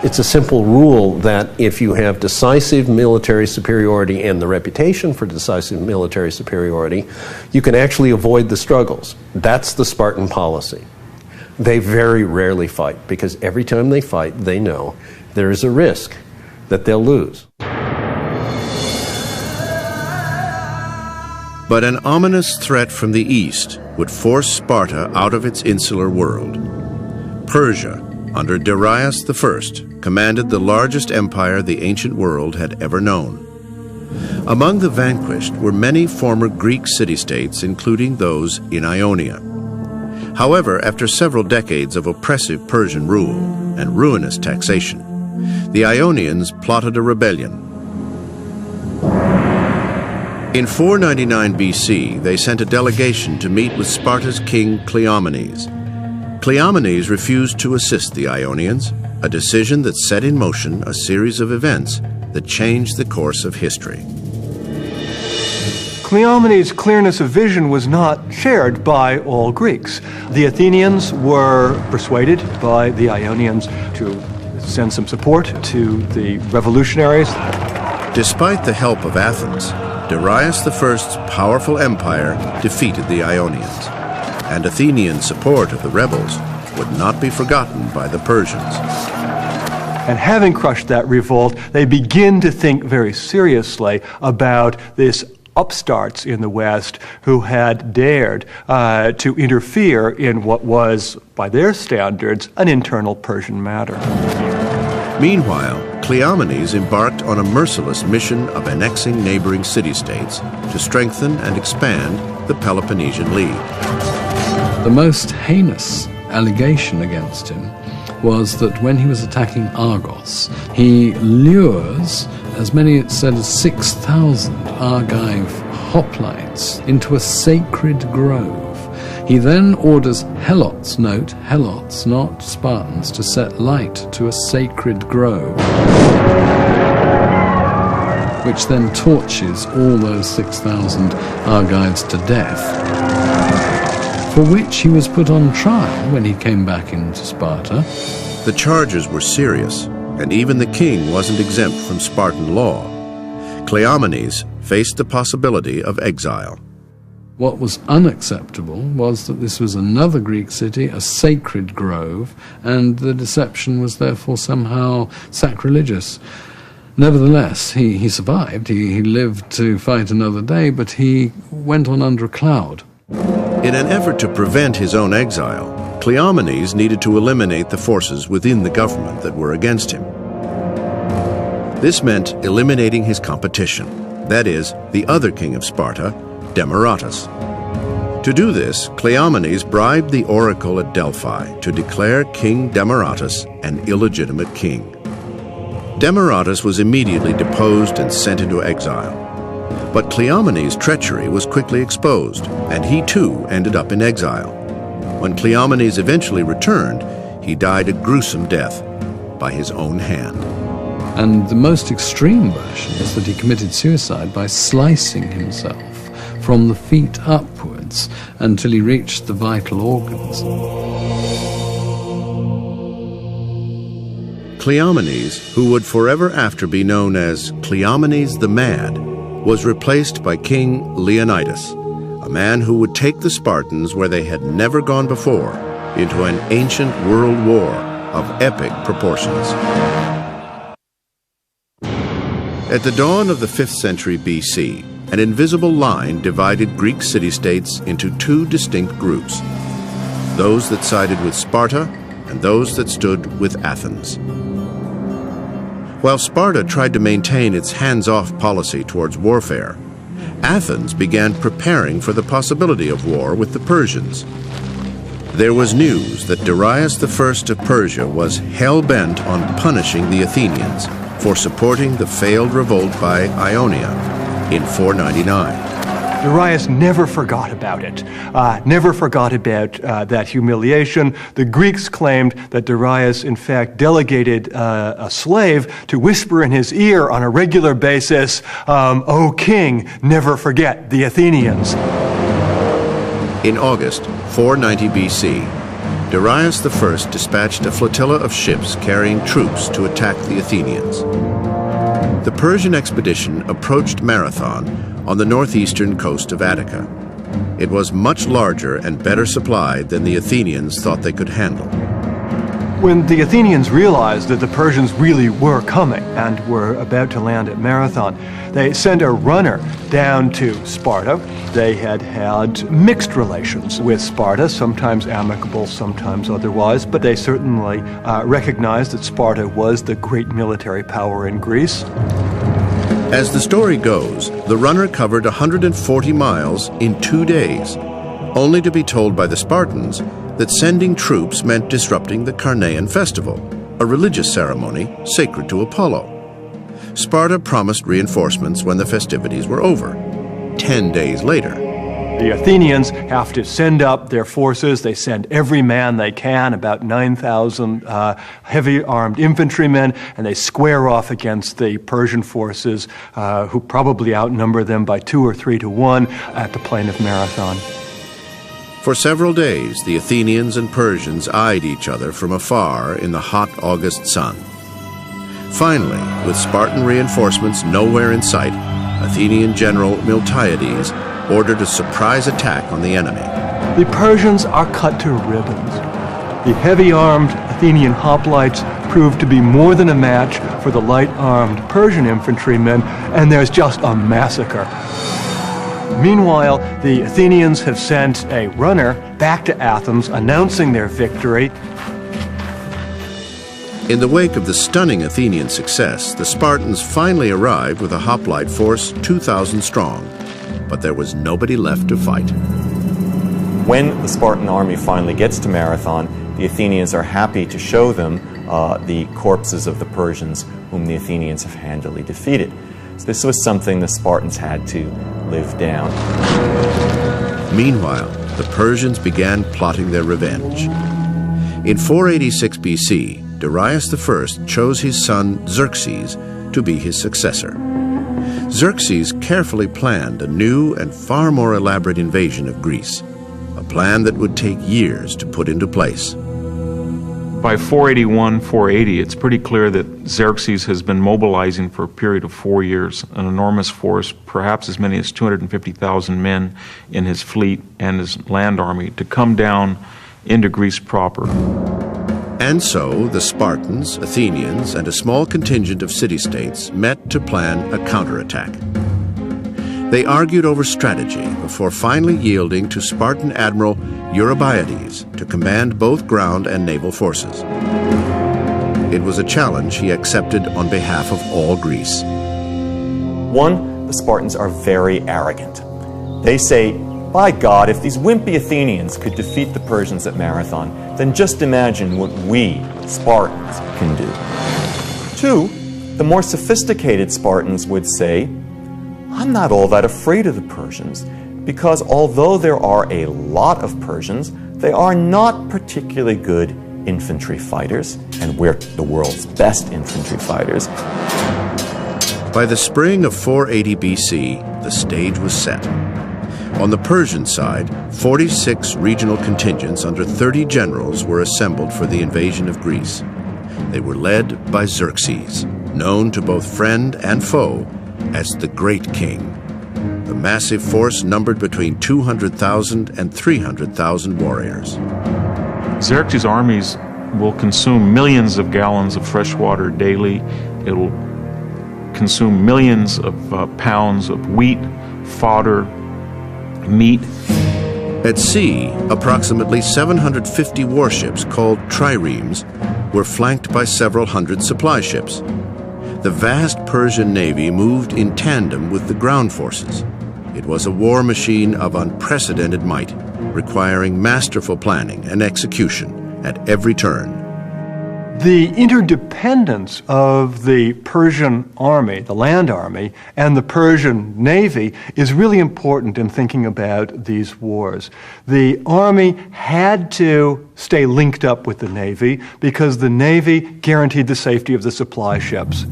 It's a simple rule that if you have decisive military superiority and the reputation for decisive military superiority, you can actually avoid the struggles. That's the Spartan policy. They very rarely fight, because every time they fight, they know there is a risk that they'll lose. But an ominous threat from the east would force Sparta out of its insular world. Persia, under Darius I, commanded the largest empire the ancient world had ever known. Among the vanquished were many former Greek city-states, including those in Ionia. However, after several decades of oppressive Persian rule and ruinous taxation, the Ionians plotted a rebellion. In 499 BC, they sent a delegation to meet with Sparta's king Cleomenes. Cleomenes refused to assist the Ionians, a decision that set in motion a series of events that changed the course of history. Cleomenes' clearness of vision was not shared by all Greeks. The Athenians were persuaded by the Ionians to send some support to the revolutionaries. Despite the help of Athens, Darius I's powerful empire defeated the Ionians, and Athenian support of the rebels would not be forgotten by the Persians. And having crushed that revolt, they begin to think very seriously about this upstarts in the West who had dared to interfere in what was, by their standards, an internal Persian matter. Meanwhile, Cleomenes embarked on a merciless mission of annexing neighboring city-states to strengthen and expand the Peloponnesian League. The most heinous allegation against him was that when he was attacking Argos, he lures as many, it said, as 6,000 Argive hoplites into a sacred grove. He then orders helots, note, helots, not Spartans, to set light to a sacred grove, which then torches all those 6,000 Argives to death, for which he was put on trial when he came back into Sparta. The charges were serious, and even the king wasn't exempt from Spartan law. Cleomenes faced the possibility of exile. What was unacceptable was that this was another Greek city, a sacred grove, and the deception was therefore somehow sacrilegious. Nevertheless, he survived. He lived to fight another day, but he went on under a cloud. In an effort to prevent his own exile, Cleomenes needed to eliminate the forces within the government that were against him. This meant eliminating his competition, that is, the other king of Sparta, Demaratus. To do this, Cleomenes bribed the oracle at Delphi to declare King Demaratus an illegitimate king. Demaratus was immediately deposed and sent into exile. But Cleomenes' treachery was quickly exposed, and he too ended up in exile. When Cleomenes eventually returned, he died a gruesome death by his own hand. And the most extreme version is that he committed suicide by slicing himself from the feet upwards until he reached the vital organs. Cleomenes, who would forever after be known as Cleomenes the Mad, was replaced by King Leonidas, a man who would take the Spartans where they had never gone before, into an ancient world war of epic proportions. At the dawn of the 5th century BC, an invisible line divided Greek city-states into two distinct groups, those that sided with Sparta and those that stood with Athens. While Sparta tried to maintain its hands-off policy towards warfare, Athens began preparing for the possibility of war with the Persians. There was news that Darius I of Persia was hell-bent on punishing the Athenians for supporting the failed revolt by Ionia in 499. Darius never forgot about it, never forgot about that humiliation. The Greeks claimed that Darius, in fact, delegated a slave to whisper in his ear on a regular basis, "O king, never forget the Athenians." In August 490 BC, Darius I dispatched a flotilla of ships carrying troops to attack the Athenians. The Persian expedition approached Marathon on the northeastern coast of Attica. It was much larger and better supplied than the Athenians thought they could handle. When the Athenians realized that the Persians really were coming and were about to land at Marathon, they sent a runner down to Sparta. They had had mixed relations with Sparta, sometimes amicable, sometimes otherwise, but they certainly recognized that Sparta was the great military power in Greece. As the story goes, the runner covered 140 miles in 2 days, only to be told by the Spartans that sending troops meant disrupting the Carnean festival, a religious ceremony sacred to Apollo. Sparta promised reinforcements when the festivities were over. 10 days later, the Athenians have to send up their forces. They send every man they can, about 9,000 heavy armed infantrymen, and they square off against the Persian forces, who probably outnumber them by 2 or 3 to 1 at the plain of Marathon. For several days, the Athenians and Persians eyed each other from afar in the hot August sun. Finally, with Spartan reinforcements nowhere in sight, Athenian general Miltiades ordered a surprise attack on the enemy. The Persians are cut to ribbons. The heavy-armed Athenian hoplites proved to be more than a match for the light-armed Persian infantrymen, and there's just a massacre. Meanwhile, the Athenians have sent a runner back to Athens announcing their victory. In the wake of the stunning Athenian success, the Spartans finally arrived with a hoplite force 2,000 strong. But there was nobody left to fight. When the Spartan army finally gets to Marathon, the Athenians are happy to show them the corpses of the Persians whom the Athenians have handily defeated. So this was something the Spartans had to live down. Meanwhile, the Persians began plotting their revenge. In 486 BC, Darius I chose his son Xerxes to be his successor. Xerxes carefully planned a new and far more elaborate invasion of Greece, a plan that would take years to put into place. By 481, 480, it's pretty clear that Xerxes has been mobilizing for a period of 4 years, an enormous force, perhaps as many as 250,000 men in his fleet and his land army, to come down into Greece proper. And so the Spartans, Athenians, and a small contingent of city-states met to plan a counterattack. They argued over strategy before finally yielding to Spartan Admiral Eurybiades to command both ground and naval forces. It was a challenge he accepted on behalf of all Greece. One, the Spartans are very arrogant. They say, by God, if these wimpy Athenians could defeat the Persians at Marathon, then just imagine what we, Spartans, can do. Two, the more sophisticated Spartans would say, I'm not all that afraid of the Persians, because although there are a lot of Persians, they are not particularly good infantry fighters, and we're the world's best infantry fighters. By the spring of 480 BC, the stage was set. On the Persian side, 46 regional contingents under 30 generals were assembled for the invasion of Greece. They were led by Xerxes, known to both friend and foe as the Great King. The massive force numbered between 200,000 and 300,000 warriors. Xerxes' armies will consume millions of gallons of fresh water daily. It will consume millions of pounds of wheat, fodder, meat. At sea, approximately 750 warships called triremes were flanked by several hundred supply ships. The vast Persian navy moved in tandem with the ground forces. It was a war machine of unprecedented might, requiring masterful planning and execution at every turn. The interdependence of the Persian army, the land army, and the Persian navy is really important in thinking about these wars. The army had to stay linked up with the navy because the navy guaranteed the safety of the supply ships.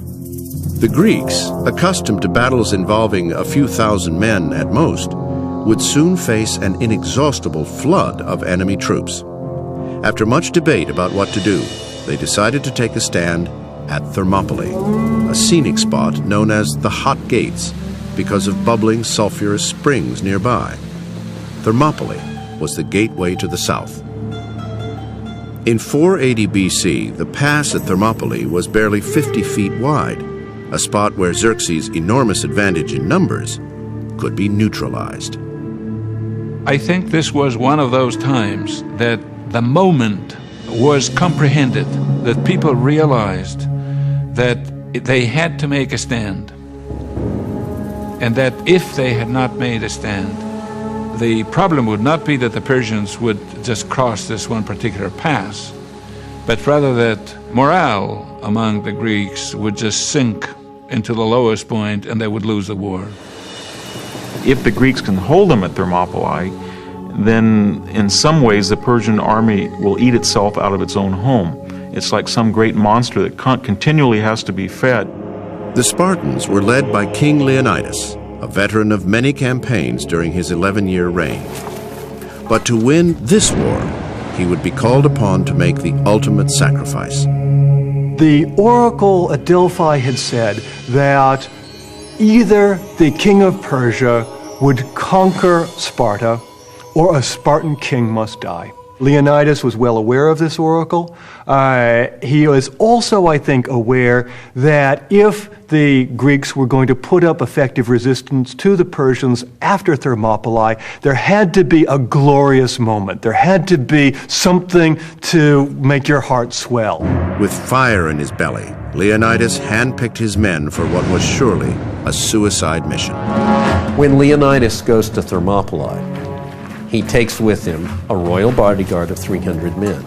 The Greeks, accustomed to battles involving a few thousand men at most, would soon face an inexhaustible flood of enemy troops. After much debate about what to do, they decided to take a stand at Thermopylae, a scenic spot known as the Hot Gates because of bubbling sulfurous springs nearby. Thermopylae was the gateway to the south. In 480 BC, the pass at Thermopylae was barely 50 feet wide, a spot where Xerxes' enormous advantage in numbers could be neutralized. I think this was one of those times that the moment was comprehended, that people realized that they had to make a stand, and that if they had not made a stand, The problem would not be that the Persians would just cross this one particular pass, but rather that morale among the Greeks would just sink into the lowest point and they would lose the war. If the Greeks can hold them at Thermopylae, then in some ways the Persian army will eat itself out of its own home. It's like some great monster that continually has to be fed. The Spartans were led by King Leonidas, a veteran of many campaigns during his 11-year reign. But to win this war, he would be called upon to make the ultimate sacrifice. The oracle at Delphi had said that either the king of Persia would conquer Sparta or a Spartan king must die. Leonidas was well aware of this oracle. He was also, I think, aware that if the Greeks were going to put up effective resistance to the Persians after Thermopylae, there had to be a glorious moment. There had to be something to make your heart swell. With fire in his belly, Leonidas handpicked his men for what was surely a suicide mission. When Leonidas goes to Thermopylae, he takes with him a royal bodyguard of 300 men.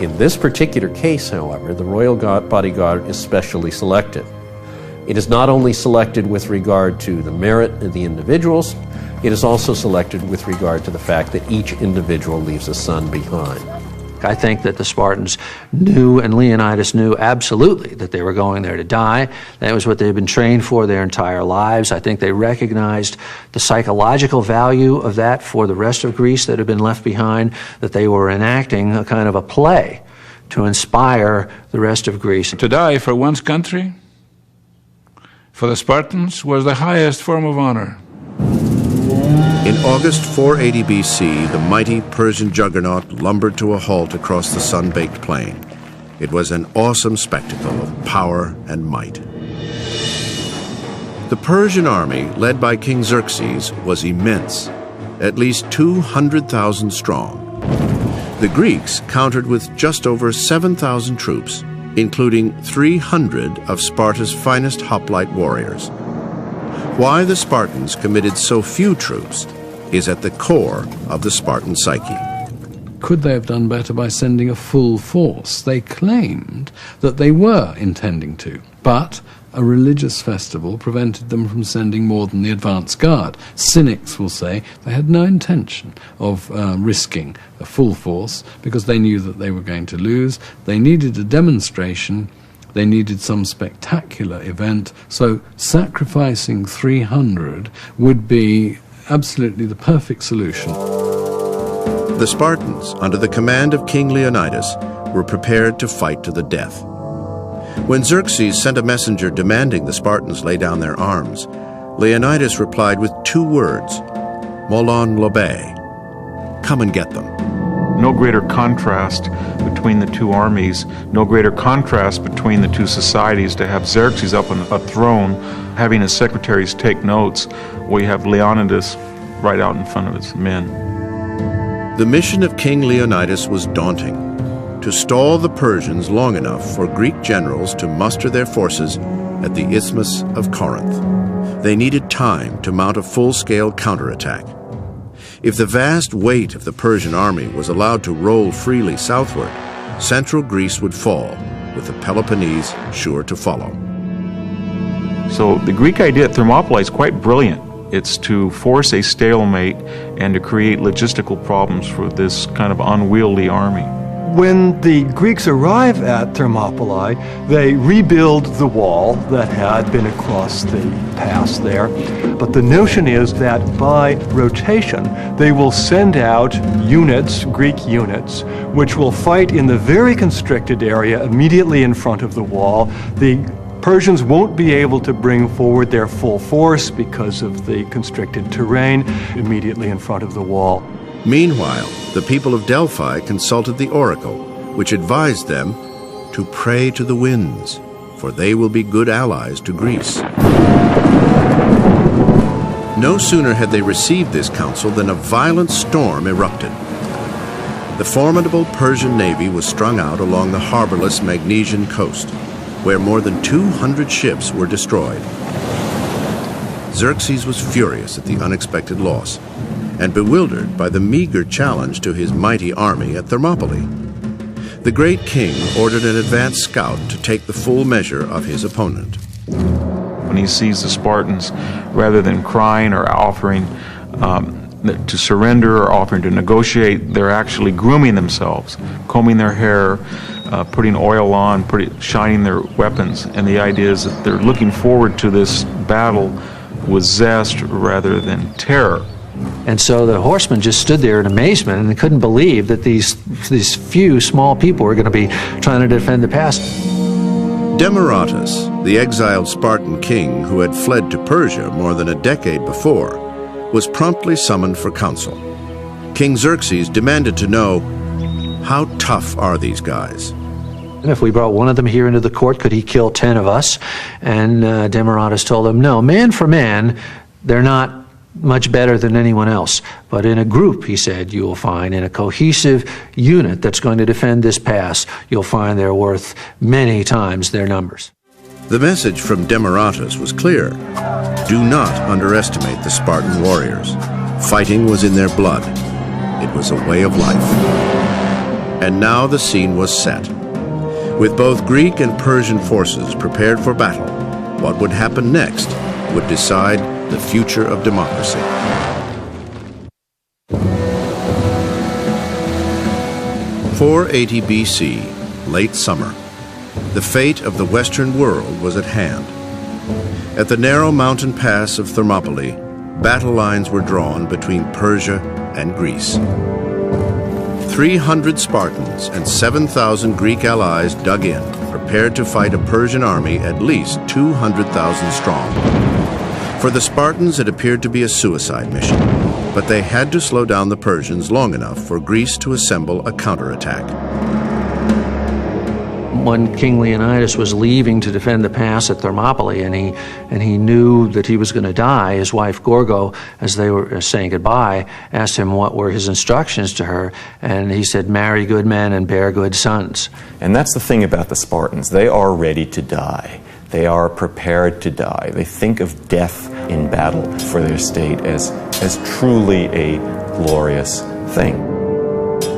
In this particular case, however, the royal bodyguard is specially selected. It is not only selected with regard to the merit of the individuals, it is also selected with regard to the fact that each individual leaves a son behind. I think that the Spartans knew, and Leonidas knew absolutely, that they were going there to die. That was what they'd been trained for their entire lives. I think they recognized the psychological value of that for the rest of Greece that had been left behind, that they were enacting a kind of a play to inspire the rest of Greece. To die for one's country, for the Spartans, was the highest form of honor. In August 480 BC, the mighty Persian juggernaut lumbered to a halt across the sun-baked plain. It was an awesome spectacle of power and might. The Persian army, led by King Xerxes, was immense, at least 200,000 strong. The Greeks countered with just over 7,000 troops, including 300 of Sparta's finest hoplite warriors. Why the Spartans committed so few troops is at the core of the Spartan psyche. Could they have done better by sending a full force? They claimed that they were intending to, but a religious festival prevented them from sending more than the advance guard. Cynics will say they had no intention of risking a full force because they knew that they were going to lose. They needed a demonstration. They needed some spectacular event, so sacrificing 300 would be absolutely the perfect solution. The Spartans, under the command of King Leonidas, were prepared to fight to the death. When Xerxes sent a messenger demanding the Spartans lay down their arms, Leonidas replied with 2 words, Molon lobe, come and get them. No greater contrast between the two armies, no greater contrast between the two societies to have Xerxes up on a throne, having his secretaries take notes, while you have Leonidas right out in front of his men. The mission of King Leonidas was daunting: to stall the Persians long enough for Greek generals to muster their forces at the Isthmus of Corinth. They needed time to mount a full-scale counterattack. If the vast weight of the Persian army was allowed to roll freely southward, central Greece would fall, with the Peloponnese sure to follow. So the Greek idea at Thermopylae is quite brilliant. It's to force a stalemate and to create logistical problems for this kind of unwieldy army. When the Greeks arrive at Thermopylae, they rebuild the wall that had been across the pass there. But the notion is that by rotation, they will send out units, Greek units, which will fight in the very constricted area immediately in front of the wall. The Persians won't be able to bring forward their full force because of the constricted terrain immediately in front of the wall. Meanwhile, the people of Delphi consulted the oracle, which advised them to pray to the winds, for they will be good allies to Greece. No sooner had they received this counsel than a violent storm erupted. The formidable Persian navy was strung out along the harborless Magnesian coast, where more than 200 ships were destroyed. Xerxes was furious at the unexpected loss. and bewildered by the meager challenge to his mighty army at Thermopylae. The great king ordered an advance scout to take the full measure of his opponent. When he sees the Spartans, rather than crying or offering to surrender or offering to negotiate, they're actually grooming themselves, combing their hair, putting oil on, shining their weapons. And the idea is that they're looking forward to this battle with zest rather than terror. And so the horsemen just stood there in amazement, and they couldn't believe that these few small people were going to be trying to defend the pass. Demaratus, the exiled Spartan king who had fled to Persia more than a decade before, was promptly summoned for counsel. King Xerxes demanded to know, how tough are these guys? And if we brought one of them here into the court, could he kill 10 of us? And Demaratus told him, no, man for man, they're not much better than anyone else. But in a group, he said, you will find, in a cohesive unit that's going to defend this pass, you'll find they're worth many times their numbers. The message from Demaratus was clear. Do not underestimate the Spartan warriors. Fighting was in their blood. It was a way of life. And now the scene was set. With both Greek and Persian forces prepared for battle, what would happen next would decide the future of democracy. "480 BC, late summer. The fate of the Western world was at hand. At the narrow mountain pass of Thermopylae, battle lines were drawn between Persia and Greece. 300 Spartans and 7,000 Greek allies dug in, prepared to fight a Persian army at least 200,000 strong. For the Spartans, it appeared to be a suicide mission, but they had to slow down the Persians long enough for Greece to assemble a counterattack. When King Leonidas was leaving to defend the pass at Thermopylae, and he knew that he was going to die, his wife Gorgo, as they were saying goodbye, asked him what were his instructions to her, and he said, marry good men and bear good sons. And that's the thing about the Spartans. They are ready to die. They are prepared to die. They think of death in battle for their state as truly a glorious thing.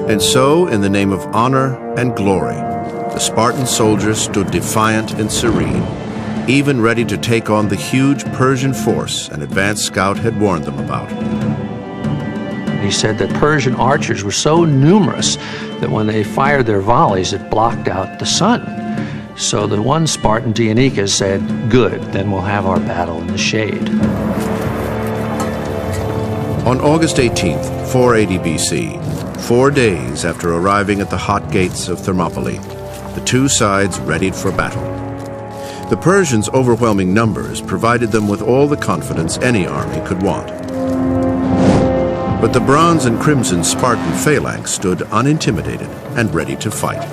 And so, in the name of honor and glory, the Spartan soldiers stood defiant and serene, even ready to take on the huge Persian force an advance scout had warned them about. He said that Persian archers were so numerous that when they fired their volleys, it blocked out the sun. So the one Spartan, Dionyscus, said, good, then we'll have our battle in the shade. On August 18th, 480 BC, 4 days after arriving at the hot gates of Thermopylae, the two sides readied for battle. The Persians' overwhelming numbers provided them with all the confidence any army could want. But the bronze and crimson Spartan phalanx stood unintimidated and ready to fight.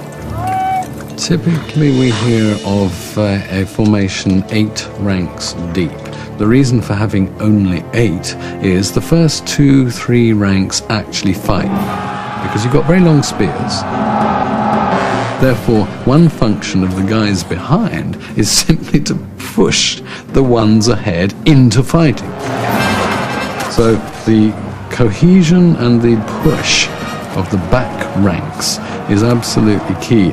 Typically we hear of a formation 8 ranks deep. The reason for having only 8 is the first 2-3 ranks actually fight, because you've got very long spears. Therefore, one function of the guys behind is simply to push the ones ahead into fighting. So the cohesion and the push of the back ranks is absolutely key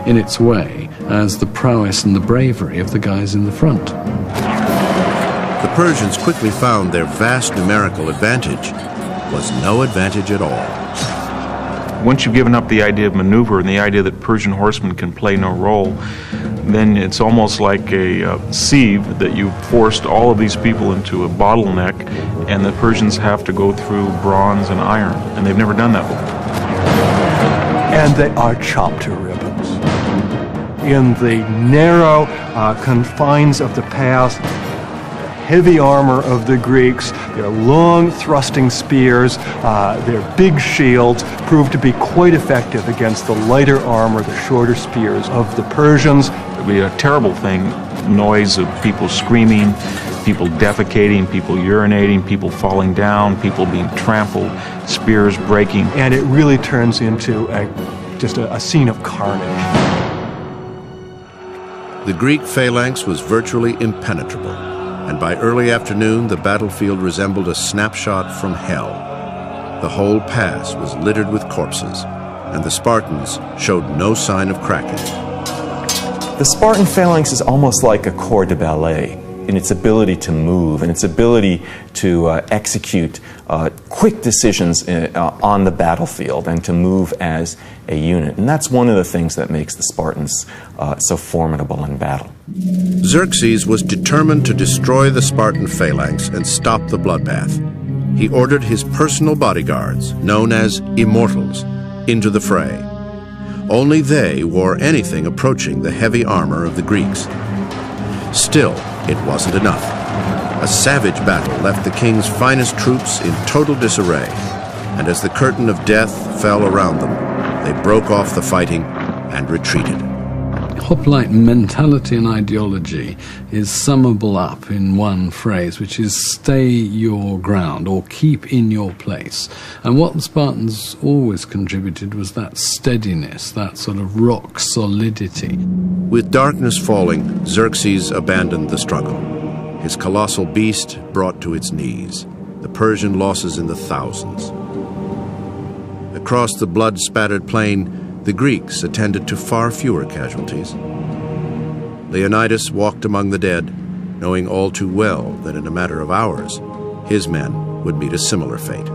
in its way as the prowess and the bravery of the guys in the front. The Persians quickly found their vast numerical advantage was no advantage at all. Once you've given up the idea of maneuver and the idea that Persian horsemen can play no role, then it's almost like a sieve that you've forced all of these people into a bottleneck, and the Persians have to go through bronze and iron, and they've never done that before. And they are chopped to ribbons. In the narrow confines of the pass, heavy armor of the Greeks, their long thrusting spears, their big shields proved to be quite effective against the lighter armor, the shorter spears of the Persians. It would be a terrible thing, noise of people screaming, people defecating, people urinating, people falling down, people being trampled, spears breaking. And it really turns into just a scene of carnage. The Greek phalanx was virtually impenetrable. and by early afternoon the battlefield resembled a snapshot from hell. The whole pass was littered with corpses, and the Spartans showed no sign of cracking. The Spartan phalanx is almost like a corps de ballet in its ability to move and its ability to execute quick decisions on the battlefield and to move as a unit. And that's one of the things that makes the Spartans so formidable in battle. Xerxes was determined to destroy the Spartan phalanx and stop the bloodbath. He ordered his personal bodyguards, known as immortals, into the fray. Only they wore anything approaching the heavy armor of the Greeks. Still, it wasn't enough. A savage battle left the king's finest troops in total disarray, and as the curtain of death fell around them, they broke off the fighting and retreated. Hoplite mentality and ideology is summable up in one phrase, which is stay your ground or keep in your place. And what the Spartans always contributed was that steadiness, that sort of rock solidity. With darkness falling, Xerxes abandoned the struggle. His colossal beast brought to its knees, the Persian losses in the thousands. Across the blood-spattered plain, the Greeks attended to far fewer casualties. Leonidas walked among the dead, knowing all too well that in a matter of hours, his men would meet a similar fate.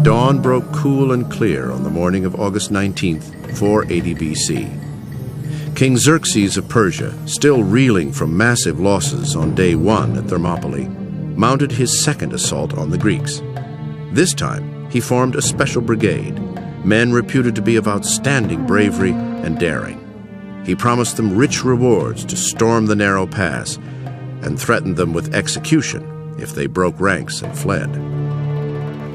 Dawn broke cool and clear on the morning of August 19th, 480 BC. King Xerxes of Persia, still reeling from massive losses on day one at Thermopylae, mounted his second assault on the Greeks. This time, he formed a special brigade, men reputed to be of outstanding bravery and daring. He promised them rich rewards to storm the narrow pass and threatened them with execution if they broke ranks and fled.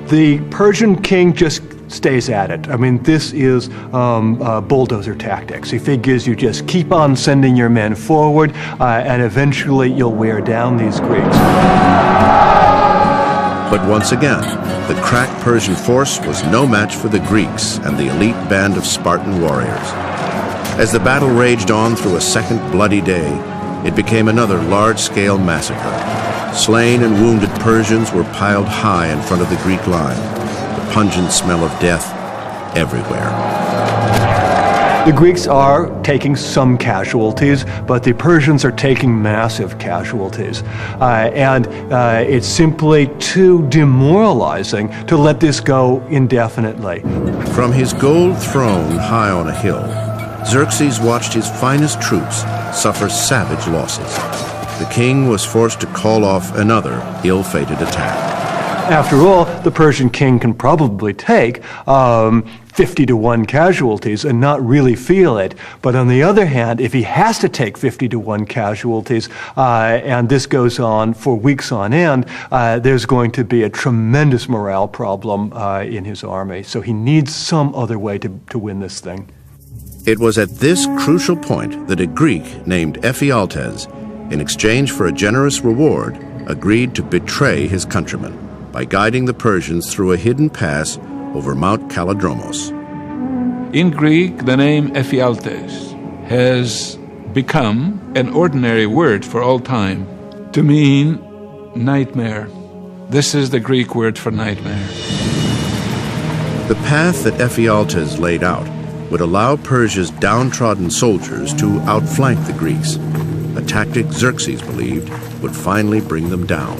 The Persian king just stays at it. I mean, this is bulldozer tactics. He figures you just keep on sending your men forward, and eventually you'll wear down these Greeks. But once again, the crack Persian force was no match for the Greeks and the elite band of Spartan warriors. As the battle raged on through a second bloody day, it became another large-scale massacre. Slain and wounded Persians were piled high in front of the Greek line, the pungent smell of death everywhere. The Greeks are taking some casualties, but the Persians are taking massive casualties. And it's simply too demoralizing to let this go indefinitely. From his gold throne high on a hill, Xerxes watched his finest troops suffer savage losses. The king was forced to call off another ill-fated attack. After all, the Persian king can probably take 50-to-1 casualties and not really feel it. But on the other hand, if he has to take 50-to-1 casualties, and this goes on for weeks on end, there's going to be a tremendous morale problem in his army. So he needs some other way to win this thing. It was at this crucial point that a Greek named Ephialtes, in exchange for a generous reward, agreed to betray his countrymen by guiding the Persians through a hidden pass over Mount Kalidromos. In Greek, the name Ephialtes has become an ordinary word for all time to mean nightmare. This is the Greek word for nightmare. The path that Ephialtes laid out would allow Persia's downtrodden soldiers to outflank the Greeks, a tactic Xerxes believed would finally bring them down.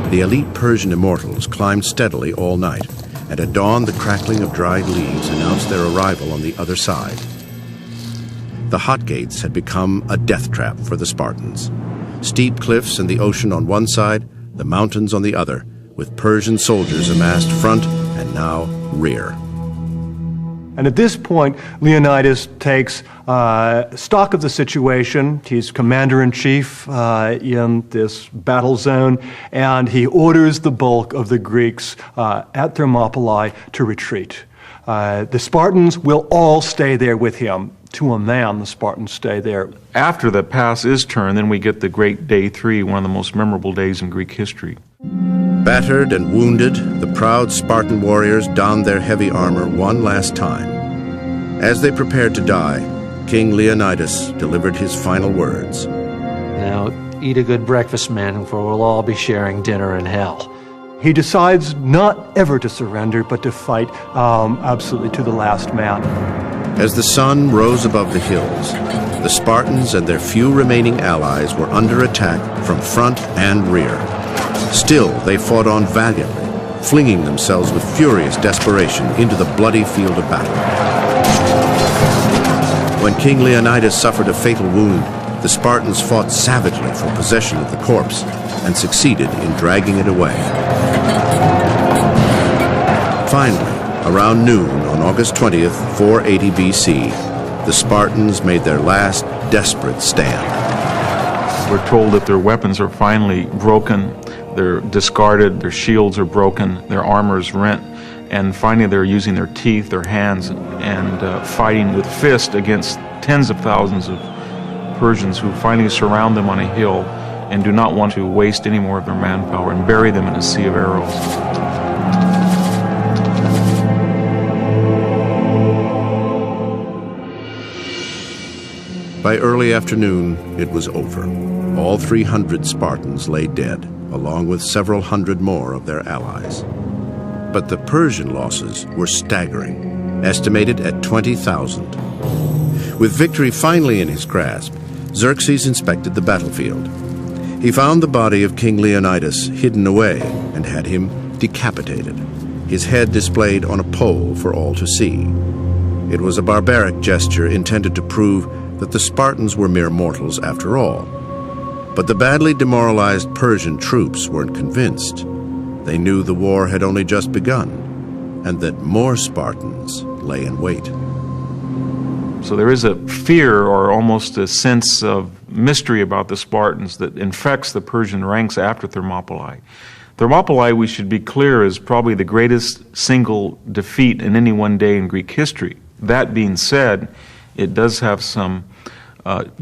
The elite Persian immortals climbed steadily all night, and at dawn the crackling of dried leaves announced their arrival on the other side. The hot gates had become a death trap for the Spartans. Steep cliffs and the ocean on one side, the mountains on the other, with Persian soldiers amassed front and now rear. And at this point, Leonidas takes stock of the situation. He's commander-in-chief in this battle zone, and he orders the bulk of the Greeks at Thermopylae to retreat. The Spartans will all stay there with him. To a man, the Spartans stay there. After the pass is turned, then we get the great Day 3, one of the most memorable days in Greek history. Battered and wounded, the proud Spartan warriors donned their heavy armor one last time. As they prepared to die, King Leonidas delivered his final words. Now, eat a good breakfast, men, for we'll all be sharing dinner in hell. He decides not ever to surrender, but to fight absolutely to the last man. As the sun rose above the hills, the Spartans and their few remaining allies were under attack from front and rear. Still, they fought on valiantly, flinging themselves with furious desperation into the bloody field of battle. When King Leonidas suffered a fatal wound, the Spartans fought savagely for possession of the corpse and succeeded in dragging it away. Finally, around noon on August 20th, 480 BC, the Spartans made their last desperate stand. We're told that their weapons are finally broken, they're discarded, their shields are broken, their armor is rent, and finally they're using their teeth, their hands, and fighting with fists against tens of thousands of Persians who finally surround them on a hill and do not want to waste any more of their manpower and bury them in a sea of arrows. By early afternoon, it was over. All 300 Spartans lay dead, along with several hundred more of their allies. But the Persian losses were staggering, estimated at 20,000. With victory finally in his grasp, Xerxes inspected the battlefield. He found the body of King Leonidas hidden away and had him decapitated, his head displayed on a pole for all to see. It was a barbaric gesture intended to prove that the Spartans were mere mortals after all. But the badly demoralized Persian troops weren't convinced. They knew the war had only just begun, and that more Spartans lay in wait. So there is a fear or almost a sense of mystery about the Spartans that infects the Persian ranks after Thermopylae. Thermopylae, we should be clear, is probably the greatest single defeat in any one day in Greek history. That being said, it does have some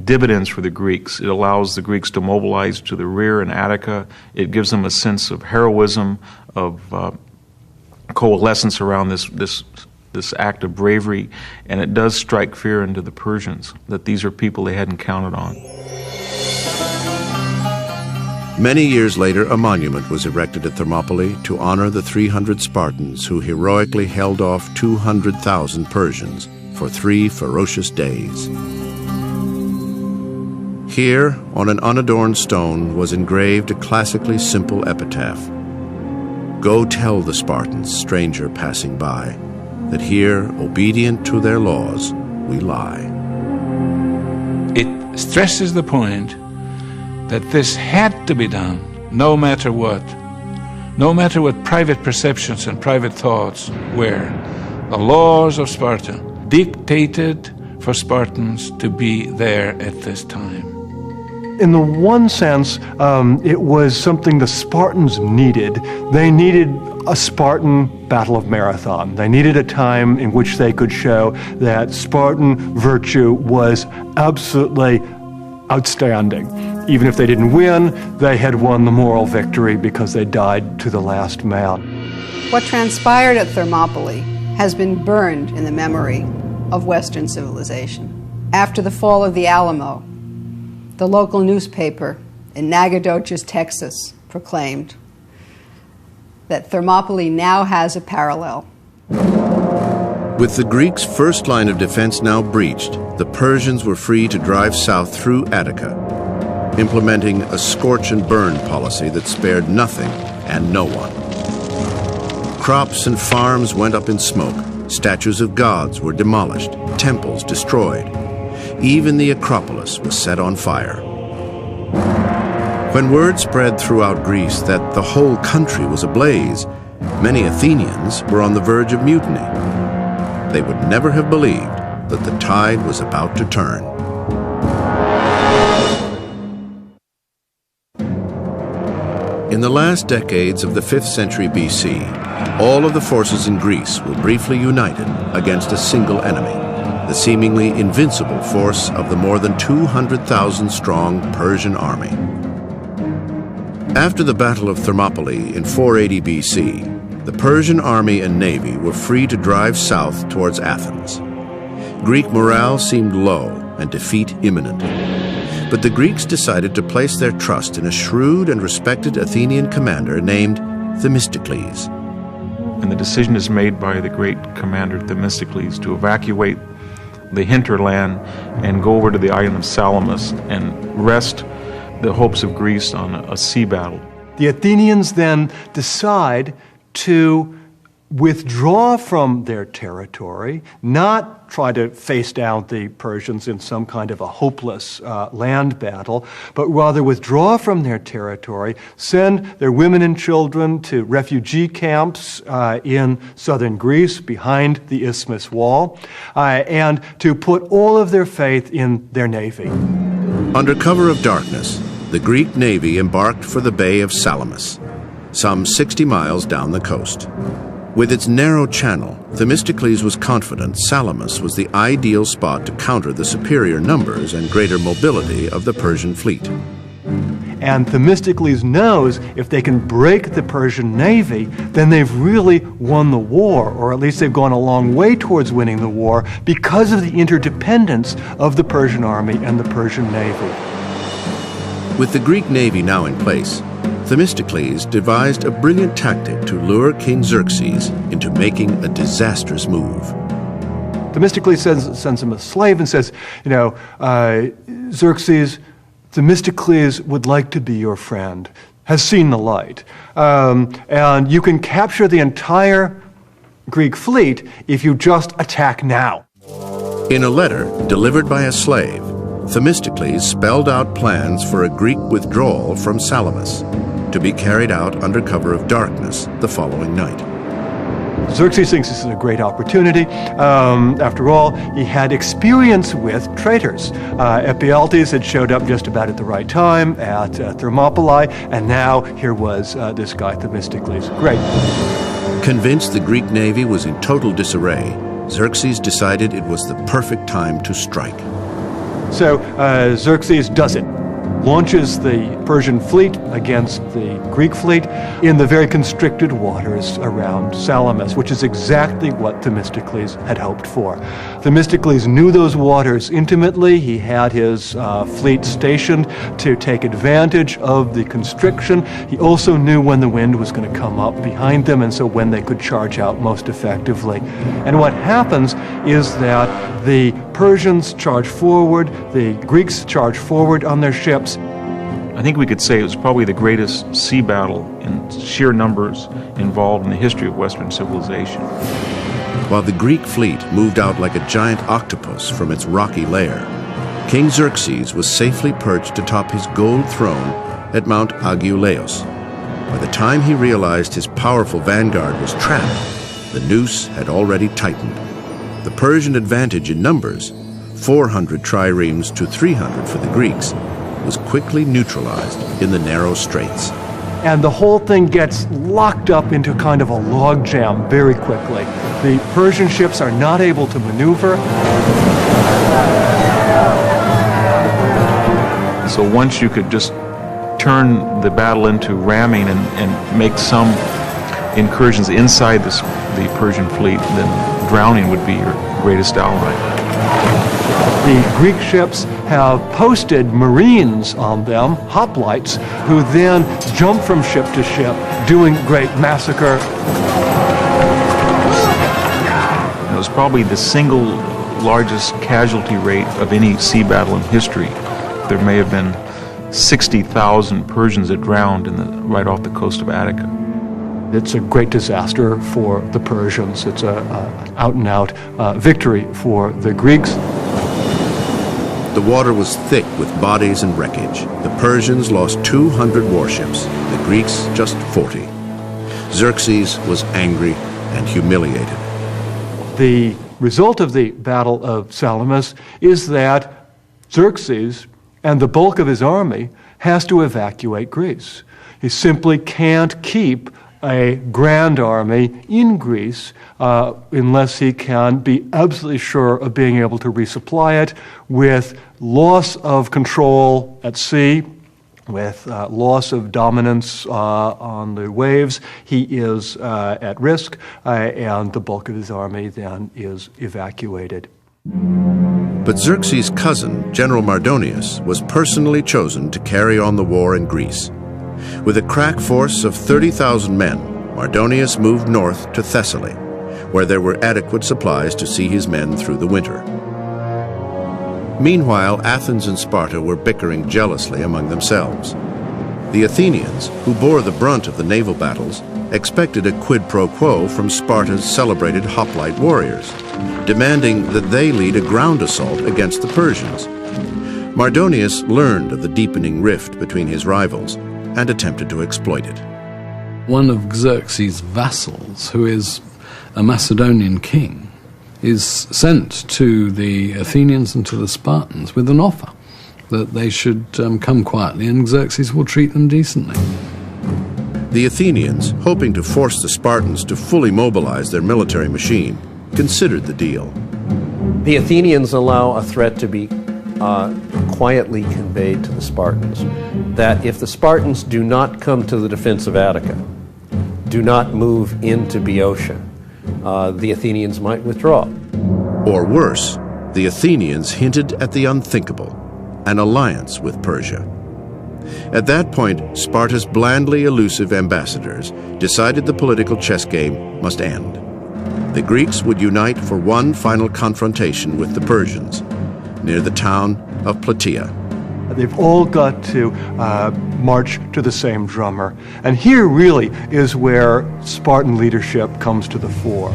dividends for the Greeks. It allows the Greeks to mobilize to the rear in Attica. It gives them a sense of heroism, of coalescence around this act of bravery, and it does strike fear into the Persians that these are people they hadn't counted on. Many years later, a monument was erected at Thermopylae to honor the 300 Spartans who heroically held off 200,000 Persians for 3 ferocious days. Here, on an unadorned stone, was engraved a classically simple epitaph. Go tell the Spartans, stranger passing by, that here, obedient to their laws, we lie. It stresses the point that this had to be done, no matter what private perceptions and private thoughts were. The laws of Sparta dictated for Spartans to be there at this time. In the one sense, it was something the Spartans needed. They needed a Spartan Battle of Marathon. They needed a time in which they could show that Spartan virtue was absolutely outstanding. Even if they didn't win, they had won the moral victory because they died to the last man. What transpired at Thermopylae has been burned in the memory of Western civilization. After the fall of the Alamo, the local newspaper in Nacogdoches, Texas, proclaimed that Thermopylae now has a parallel. With the Greeks' first line of defense now breached, the Persians were free to drive south through Attica, implementing a scorch and burn policy that spared nothing and no one. Crops and farms went up in smoke, statues of gods were demolished, temples destroyed. Even the Acropolis was set on fire. When word spread throughout Greece that the whole country was ablaze, many Athenians were on the verge of mutiny. They would never have believed that the tide was about to turn. In the last decades of the 5th century BC, all of the forces in Greece were briefly united against a single enemy, the seemingly invincible force of the more than 200,000 strong Persian army. After the Battle of Thermopylae in 480 BC, the Persian army and navy were free to drive south towards Athens. Greek morale seemed low and defeat imminent. But the Greeks decided to place their trust in a shrewd and respected Athenian commander named Themistocles. And the decision is made by the great commander Themistocles to evacuate the hinterland and go over to the island of Salamis and rest the hopes of Greece on a sea battle. The Athenians then decide to withdraw from their territory, not try to face down the Persians in some kind of a hopeless land battle, but rather withdraw from their territory, send their women and children to refugee camps in southern Greece behind the Isthmus wall, and to put all of their faith in their navy. Under cover of darkness, the Greek navy embarked for the Bay of Salamis, some 60 miles down the coast. With its narrow channel, Themistocles was confident Salamis was the ideal spot to counter the superior numbers and greater mobility of the Persian fleet. And Themistocles knows if they can break the Persian navy, then they've really won the war, or at least they've gone a long way towards winning the war because of the interdependence of the Persian army and the Persian navy. With the Greek navy now in place, Themistocles devised a brilliant tactic to lure King Xerxes into making a disastrous move. Themistocles sends him a slave and says, Xerxes, Themistocles would like to be your friend, has seen the light. And you can capture the entire Greek fleet if you just attack now. In a letter delivered by a slave, Themistocles spelled out plans for a Greek withdrawal from Salamis, to be carried out under cover of darkness the following night. Xerxes thinks this is a great opportunity. After all, he had experience with traitors. Ephialtes had showed up just about at the right time at Thermopylae, and now here was this guy, Themistocles. Great. Convinced the Greek navy was in total disarray, Xerxes decided it was the perfect time to strike. So Xerxes does it. Launches the Persian fleet against the Greek fleet in the very constricted waters around Salamis, which is exactly what Themistocles had hoped for. Themistocles knew those waters intimately. He had his fleet stationed to take advantage of the constriction. He also knew when the wind was going to come up behind them, and so when they could charge out most effectively. And what happens is that the Persians charge forward, the Greeks charge forward on their ships. I think we could say it was probably the greatest sea battle in sheer numbers involved in the history of Western civilization. While the Greek fleet moved out like a giant octopus from its rocky lair, King Xerxes was safely perched atop his gold throne at Mount Agileus. By the time he realized his powerful vanguard was trapped, the noose had already tightened. The Persian advantage in numbers, 400 triremes to 300 for the Greeks, was quickly neutralized in the narrow straits. And the whole thing gets locked up into kind of a logjam very quickly. The Persian ships are not able to maneuver. So once you could just turn the battle into ramming and make some incursions inside the Persian fleet, then drowning would be your greatest ally. The Greek ships have posted Marines on them, hoplites, who then jump from ship to ship, doing great massacre. It was probably the single largest casualty rate of any sea battle in history. There may have been 60,000 Persians that drowned right off the coast of Attica. It's a great disaster for the Persians. It's an out-and-out victory for the Greeks. The water was thick with bodies and wreckage. The Persians lost 200 warships, the Greeks just 40. Xerxes was angry and humiliated. The result of the Battle of Salamis is that Xerxes and the bulk of his army has to evacuate Greece. He simply can't keep a grand army in Greece unless he can be absolutely sure of being able to resupply it with loss of control at sea, with loss of dominance on the waves. He is at risk, and the bulk of his army then is evacuated. But Xerxes' cousin, General Mardonius, was personally chosen to carry on the war in Greece. With a crack force of 30,000 men, Mardonius moved north to Thessaly, where there were adequate supplies to see his men through the winter. Meanwhile, Athens and Sparta were bickering jealously among themselves. The Athenians, who bore the brunt of the naval battles, expected a quid pro quo from Sparta's celebrated hoplite warriors, demanding that they lead a ground assault against the Persians. Mardonius learned of the deepening rift between his rivals and attempted to exploit it. One of Xerxes' vassals, who is a Macedonian king, is sent to the Athenians and to the Spartans with an offer that they should come quietly and Xerxes will treat them decently. The Athenians, hoping to force the Spartans to fully mobilize their military machine, considered the deal. The Athenians allow a threat to be quietly conveyed to the Spartans, that if the Spartans do not come to the defense of Attica, do not move into Boeotia, the Athenians might withdraw. Or worse, the Athenians hinted at the unthinkable, an alliance with Persia. At that point, Sparta's blandly elusive ambassadors decided the political chess game must end. The Greeks would unite for one final confrontation with the Persians near the town of Plataea. They've all got to march to the same drummer. And here really is where Spartan leadership comes to the fore.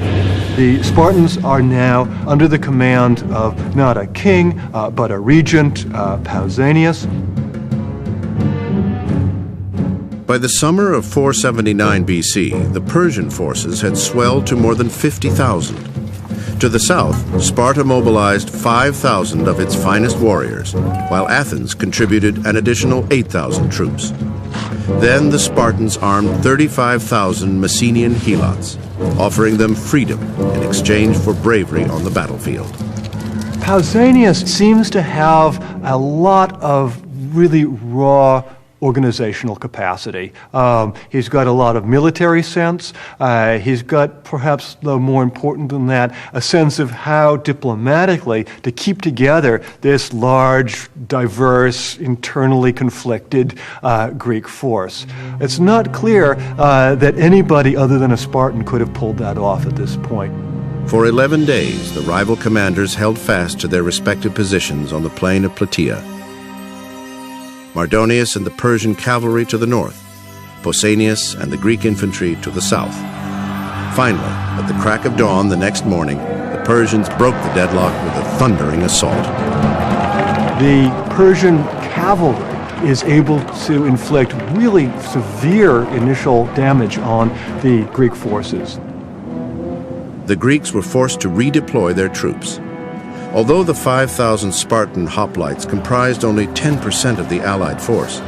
The Spartans are now under the command of not a king, but a regent, Pausanias. By the summer of 479 BC, the Persian forces had swelled to more than 50,000. To the south, Sparta mobilized 5,000 of its finest warriors, while Athens contributed an additional 8,000 troops. Then the Spartans armed 35,000 Messenian helots, offering them freedom in exchange for bravery on the battlefield. Pausanias seems to have a lot of really raw organizational capacity. He's got a lot of military sense. He's got, perhaps though more important than that, a sense of how diplomatically to keep together this large, diverse, internally conflicted Greek force. It's not clear that anybody other than a Spartan could have pulled that off at this point. For 11 days, the rival commanders held fast to their respective positions on the plain of Plataea. Mardonius and the Persian cavalry to the north, Pausanias and the Greek infantry to the south. Finally, at the crack of dawn the next morning, the Persians broke the deadlock with a thundering assault. The Persian cavalry is able to inflict really severe initial damage on the Greek forces. The Greeks were forced to redeploy their troops. Although the 5,000 Spartan hoplites comprised only 10% of the Allied force,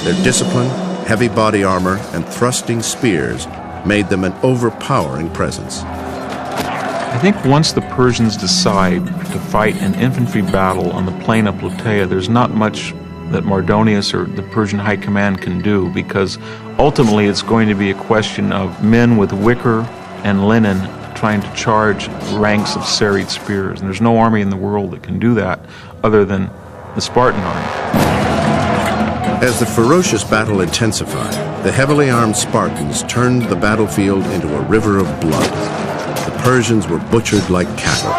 their discipline, heavy body armor, and thrusting spears made them an overpowering presence. I think once the Persians decide to fight an infantry battle on the plain of Plataea, there's not much that Mardonius or the Persian high command can do, because ultimately it's going to be a question of men with wicker and linen trying to charge ranks of serried spears. And there's no army in the world that can do that other than the Spartan army. As the ferocious battle intensified, the heavily armed Spartans turned the battlefield into a river of blood. The Persians were butchered like cattle.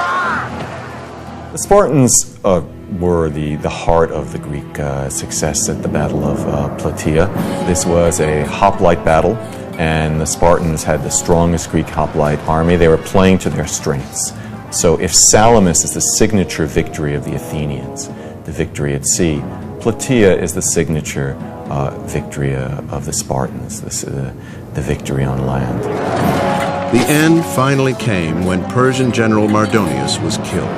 The Spartans were the heart of the Greek success at the Battle of Plataea. This was a hoplite battle, and the Spartans had the strongest Greek hoplite army. They were playing to their strengths. So if Salamis is the signature victory of the Athenians, the victory at sea, Plataea is the signature victory of the Spartans, the victory on land. The end finally came when Persian general Mardonius was killed.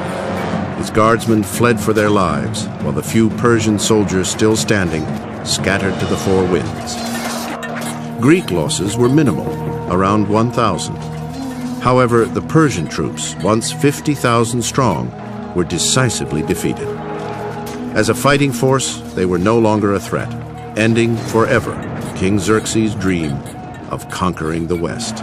His guardsmen fled for their lives, while the few Persian soldiers still standing scattered to the four winds. Greek losses were minimal, around 1,000. However, the Persian troops, once 50,000 strong, were decisively defeated. As a fighting force, they were no longer a threat, ending forever King Xerxes' dream of conquering the West.